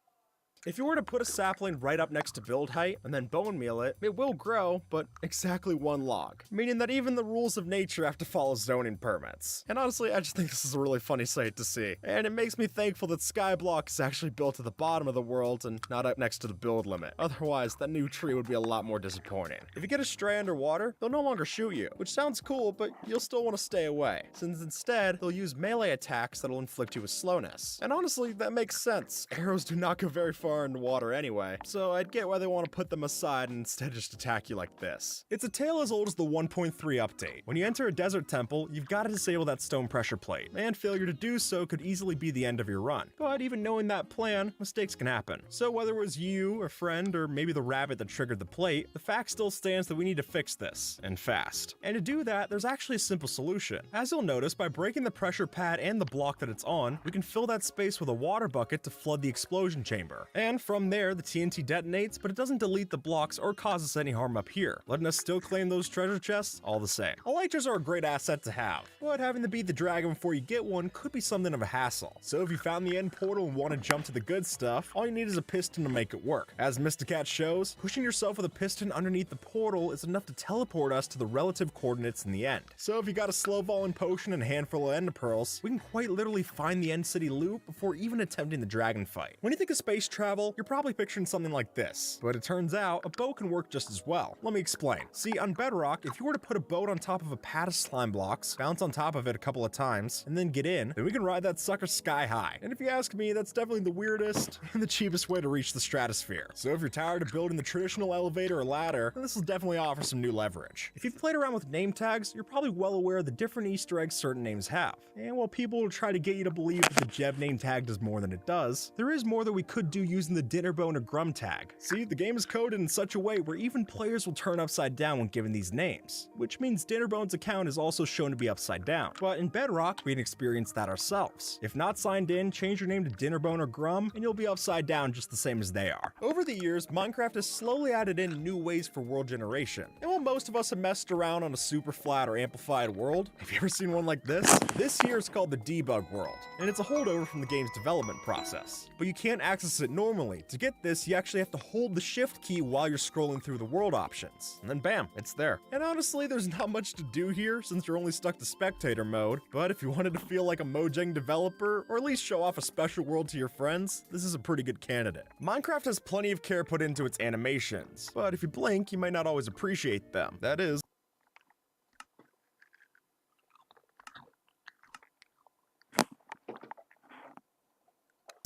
If you were to put a sapling right up next to build height and then bone meal it, it will grow, but exactly one log, meaning that even the rules of nature have to follow zoning permits. And honestly, I just think this is a really funny sight to see, and it makes me thankful that Skyblock is actually built at the bottom of the world and not up next to the build limit. Otherwise, that new tree would be a lot more disappointing. If you get a stray underwater, they'll no longer shoot you, which sounds cool, but you'll still want to stay away, since instead, they'll use melee attacks that'll inflict you with slowness. And honestly, that makes sense. Arrows do not go very far into water anyway, so I'd get why they want to put them aside and instead just attack you like this. It's a tale as old as the 1.3 update. When you enter a desert temple, you've got to disable that stone pressure plate, and failure to do so could easily be the end of your run. But even knowing that plan, mistakes can happen. So whether it was you, a friend, or maybe the rabbit that triggered the plate, the fact still stands that we need to fix this, and fast. And to do that, there's actually a simple solution. As you'll notice, by breaking the pressure pad and the block that it's on, we can fill that space with a water bucket to flood the explosion chamber. And from there, the TNT detonates, but it doesn't delete the blocks or cause us any harm up here, letting us still claim those treasure chests all the same. Elytras are a great asset to have, but having to beat the dragon before you get one could be something of a hassle. So if you found the end portal and want to jump to the good stuff, all you need is a piston to make it work. As Mysticat shows, pushing yourself with a piston underneath the portal is enough to teleport us to the relative coordinates in the end. So if you got a slow falling potion and a handful of ender pearls, we can quite literally find the end city loop before even attempting the dragon fight. When you think of space travel, you're probably picturing something like this, but it turns out a boat can work just as well. Let me explain. See, on Bedrock, if you were to put a boat on top of a pad of slime blocks, bounce on top of it a couple of times, and then get in, then we can ride that sucker sky high. And if you ask me, that's definitely the weirdest and the cheapest way to reach the stratosphere. So if you're tired of building the traditional elevator or ladder, then this will definitely offer some new leverage. If you've played around with name tags, you're probably well aware of the different Easter eggs certain names have. And while people will try to get you to believe that the Jeb name tag does more than it does, there is more that we could do using the Dinnerbone or Grum tag. See, the game is coded in such a way where even players will turn upside down when given these names, which means Dinnerbone's account is also shown to be upside down. But in Bedrock, we can experience that ourselves. If not signed in, change your name to Dinnerbone or Grum, and you'll be upside down just the same as they are. Over the years, Minecraft has slowly added in new ways for world generation. And while most of us have messed around on a super flat or amplified world, have you ever seen one like this? This here is called the debug world, and it's a holdover from the game's development process. But you can't access it normally. To get this, you actually have to hold the shift key while you're scrolling through the world options. And then bam, it's there. And honestly, there's not much to do here since you're only stuck to spectator mode, but if you wanted to feel like a Mojang developer, or at least show off a special world to your friends, this is a pretty good candidate. Minecraft has plenty of care put into its animations, but if you blink, you might not always appreciate them. That is,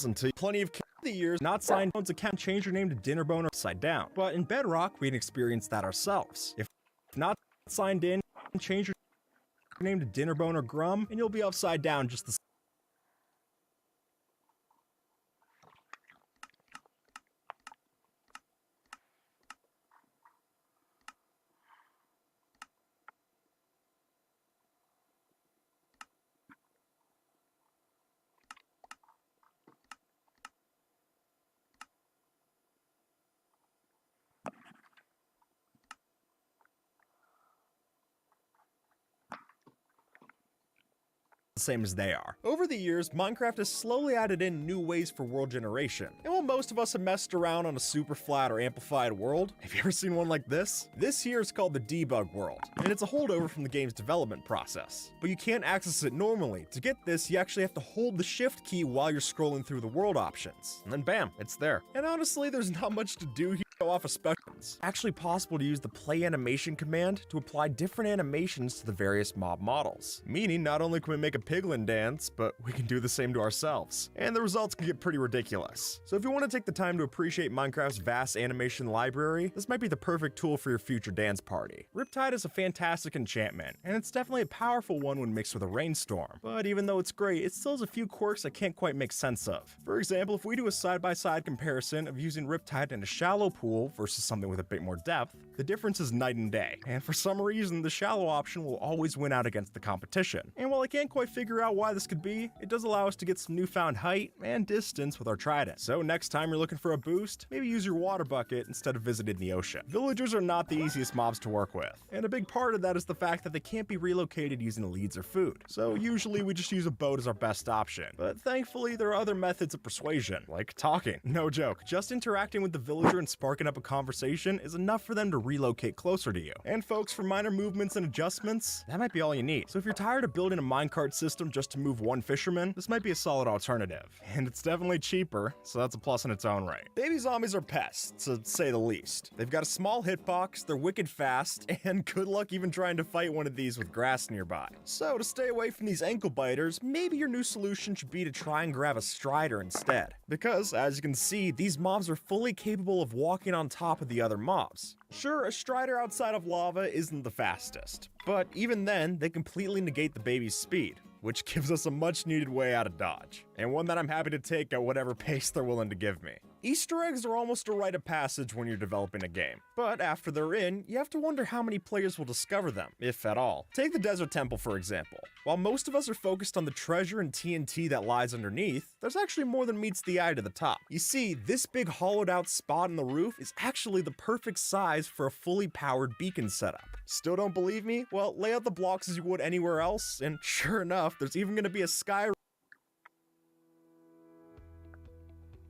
until plenty of the years not signed phones account, change your name to Dinnerbone or upside down. But in Bedrock, we can experience that ourselves. If not signed in, change your name to Dinnerbone or Grum, and you'll be upside down just the same as they are. Over the years, Minecraft has slowly added in new ways for world generation. And while most of us have messed around on a super flat or amplified world, have you ever seen one like this? This here is called the debug world, and it's a holdover from the game's development process. But you can't access it normally. To get this, you actually have to hold the shift key while you're scrolling through the world options. And then bam, it's there. And honestly, there's not much to do here. Off of specials. Actually possible to use the play animation command to apply different animations to the various mob models. Meaning not only can we make a piglin dance, but we can do the same to ourselves. And the results can get pretty ridiculous. So if you want to take the time to appreciate Minecraft's vast animation library, this might be the perfect tool for your future dance party. Riptide is a fantastic enchantment, and it's definitely a powerful one when mixed with a rainstorm. But even though it's great, it still has a few quirks I can't quite make sense of. For example, if we do a side-by-side comparison of using Riptide in a shallow pool versus something with a bit more depth, The difference is night and day, and for some reason, the shallow option will always win out against the competition. And while I can't quite figure out why this could be, it does allow us to get some newfound height and distance with our trident. So next time you're looking for a boost, maybe use your water bucket instead of visiting the ocean. Villagers are not the easiest mobs to work with, and a big part of that is the fact that they can't be relocated using leads or food. So usually we just use a boat as our best option, but thankfully there are other methods of persuasion, like talking. No joke, just interacting with the villager and sparking up a conversation is enough for them to relocate closer to you. And folks, for minor movements and adjustments, that might be all you need. So if you're tired of building a minecart system just to move one fisherman, this might be a solid alternative. And it's definitely cheaper, so that's a plus in its own right. Baby zombies are pests, to say the least. They've got a small hitbox, they're wicked fast, and good luck even trying to fight one of these with grass nearby. So to stay away from these ankle biters, maybe your new solution should be to try and grab a strider instead. Because, as you can see, these mobs are fully capable of walking on top of the other mobs. Sure, a strider outside of lava isn't the fastest, but even then, they completely negate the baby's speed, which gives us a much needed way out of dodge, and one that I'm happy to take at whatever pace they're willing to give me. Easter eggs are almost a rite of passage when you're developing a game, but after they're in, you have to wonder how many players will discover them, if at all. Take the Desert Temple for example. While most of us are focused on the treasure and TNT that lies underneath, there's actually more than meets the eye to the top. You see, this big hollowed out spot in the roof is actually the perfect size for a fully powered beacon setup. Still don't believe me? Well, lay out the blocks as you would anywhere else, and sure enough, there's even gonna be a sky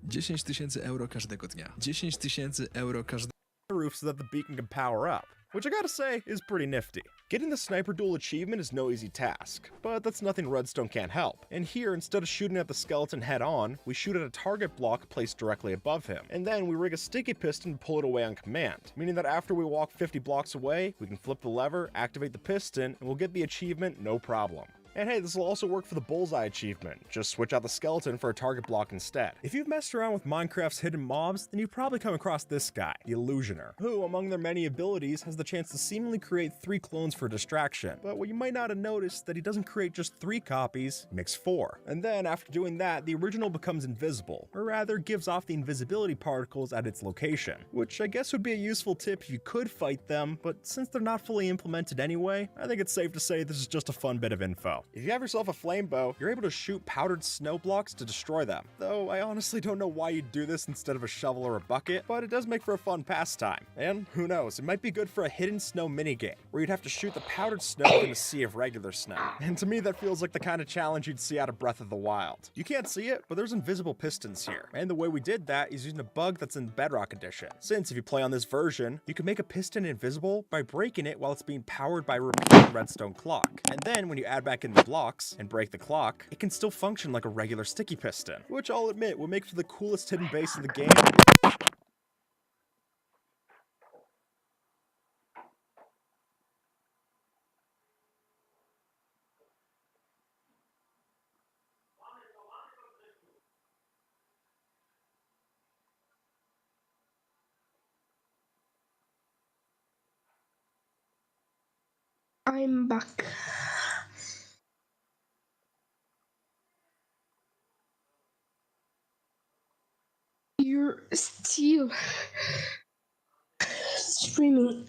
10 000 euro każdego dnia. 10 000 euro każdego roof so that the beacon can power up, which I gotta say is pretty nifty. Getting the Sniper Duel achievement is no easy task, but that's nothing Redstone can't help. And here, instead of shooting at the skeleton head on, we shoot at a target block placed directly above him, and then we rig a sticky piston and pull it away on command, meaning that after we walk 50 blocks away, we can flip the lever, activate the piston, and we'll get the achievement no problem. And hey, this will also work for the Bullseye achievement. Just switch out the skeleton for a target block instead. If you've messed around with Minecraft's hidden mobs, then you've probably come across this guy, the Illusioner, who, among their many abilities, has the chance to seemingly create 3 clones for distraction. But what you might not have noticed that he doesn't create just 3 copies, he makes 4. And then, after doing that, the original becomes invisible, or rather, gives off the invisibility particles at its location, which I guess would be a useful tip if you could fight them, but since they're not fully implemented anyway, I think it's safe to say this is just a fun bit of info. If you have yourself a flame bow, you're able to shoot powdered snow blocks to destroy them. Though I honestly don't know why you'd do this instead of a shovel or a bucket, but it does make for a fun pastime. And who knows, it might be good for a hidden snow minigame, where you'd have to shoot the powdered snow in a sea of regular snow. And to me, that feels like the kind of challenge you'd see out of Breath of the Wild. You can't see it, but there's invisible pistons here. And the way we did that is using a bug that's in Bedrock Edition. Since if you play on this version, you can make a piston invisible by breaking it while it's being powered by a repeating redstone clock. And then when you add back in the blocks and break the clock, it can still function like a regular sticky piston, which I'll admit would make for the coolest hidden base in the game. I'm back. You're still streaming.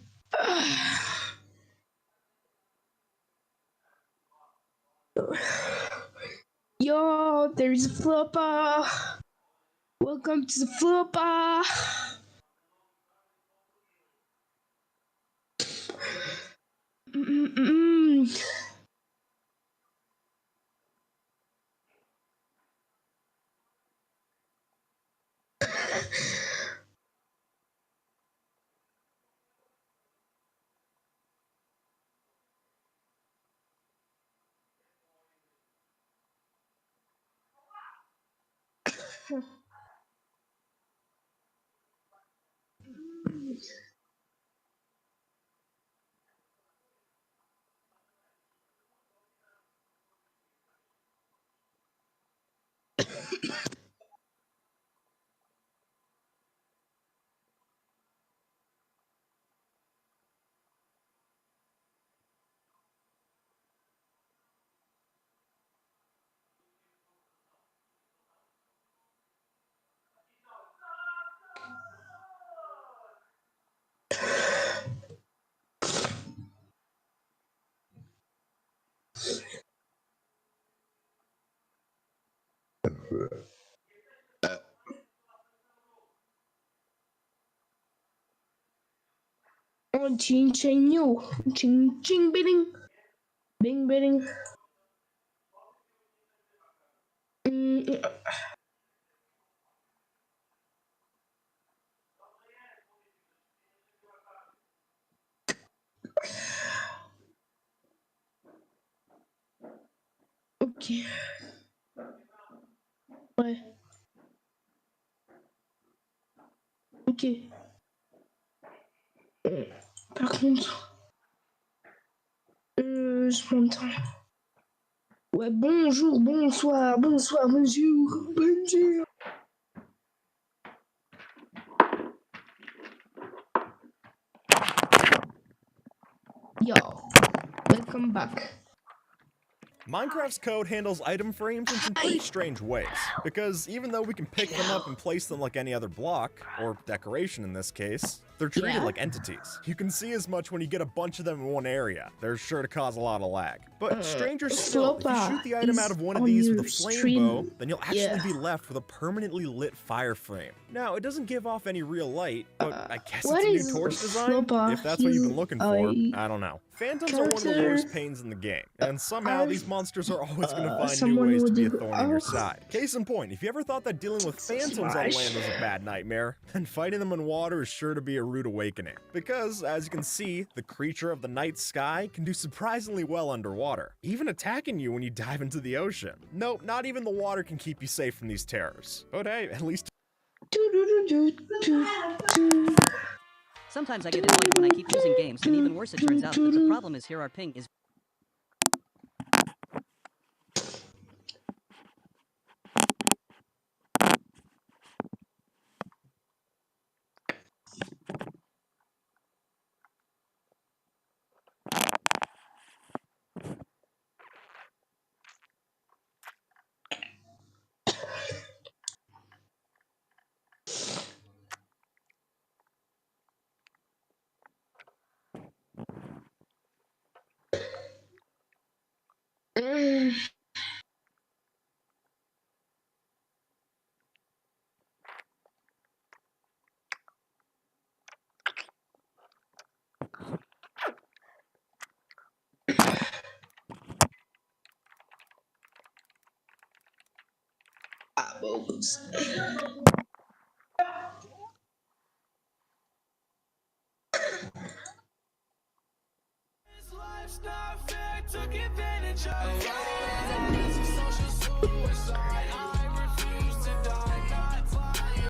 Yo, there's a flopper. Welcome to the flopper. Oh, ching ching yo, ching ching bing, bing bing. Ok. Ouais. Ok. Par contre, je prends le temps. Ouais, bonjour, bonsoir, bonsoir, bonjour, bonjour. Yo, welcome back. Minecraft's code handles item frames in some pretty strange ways, because even though we can pick them up and place them like any other block, or decoration in this case, they're treated like entities. You can see as much when you get a bunch of them in one area. They're sure to cause a lot of lag. But stranger still, if you shoot the item out of one of these with a flame bow, then you'll actually be left with a permanently lit fire frame. Now, it doesn't give off any real light, but I guess it's a new torch design, if that's what you've been looking for. I don't know. Phantoms are one of the worst pains in the game, and somehow these monsters are always going to find new ways to be a thorn in your side. Case in point, if you ever thought that dealing with phantoms on land was a bad nightmare, then fighting them in water is sure to be a rude awakening. Because, as you can see, the creature of the night sky can do surprisingly well underwater, even attacking you when you dive into the ocean. Nope, not even the water can keep you safe from these terrors. But hey, at least... Sometimes I get annoyed when I keep losing games, and even worse it turns out that the problem is here our ping is... Took advantage of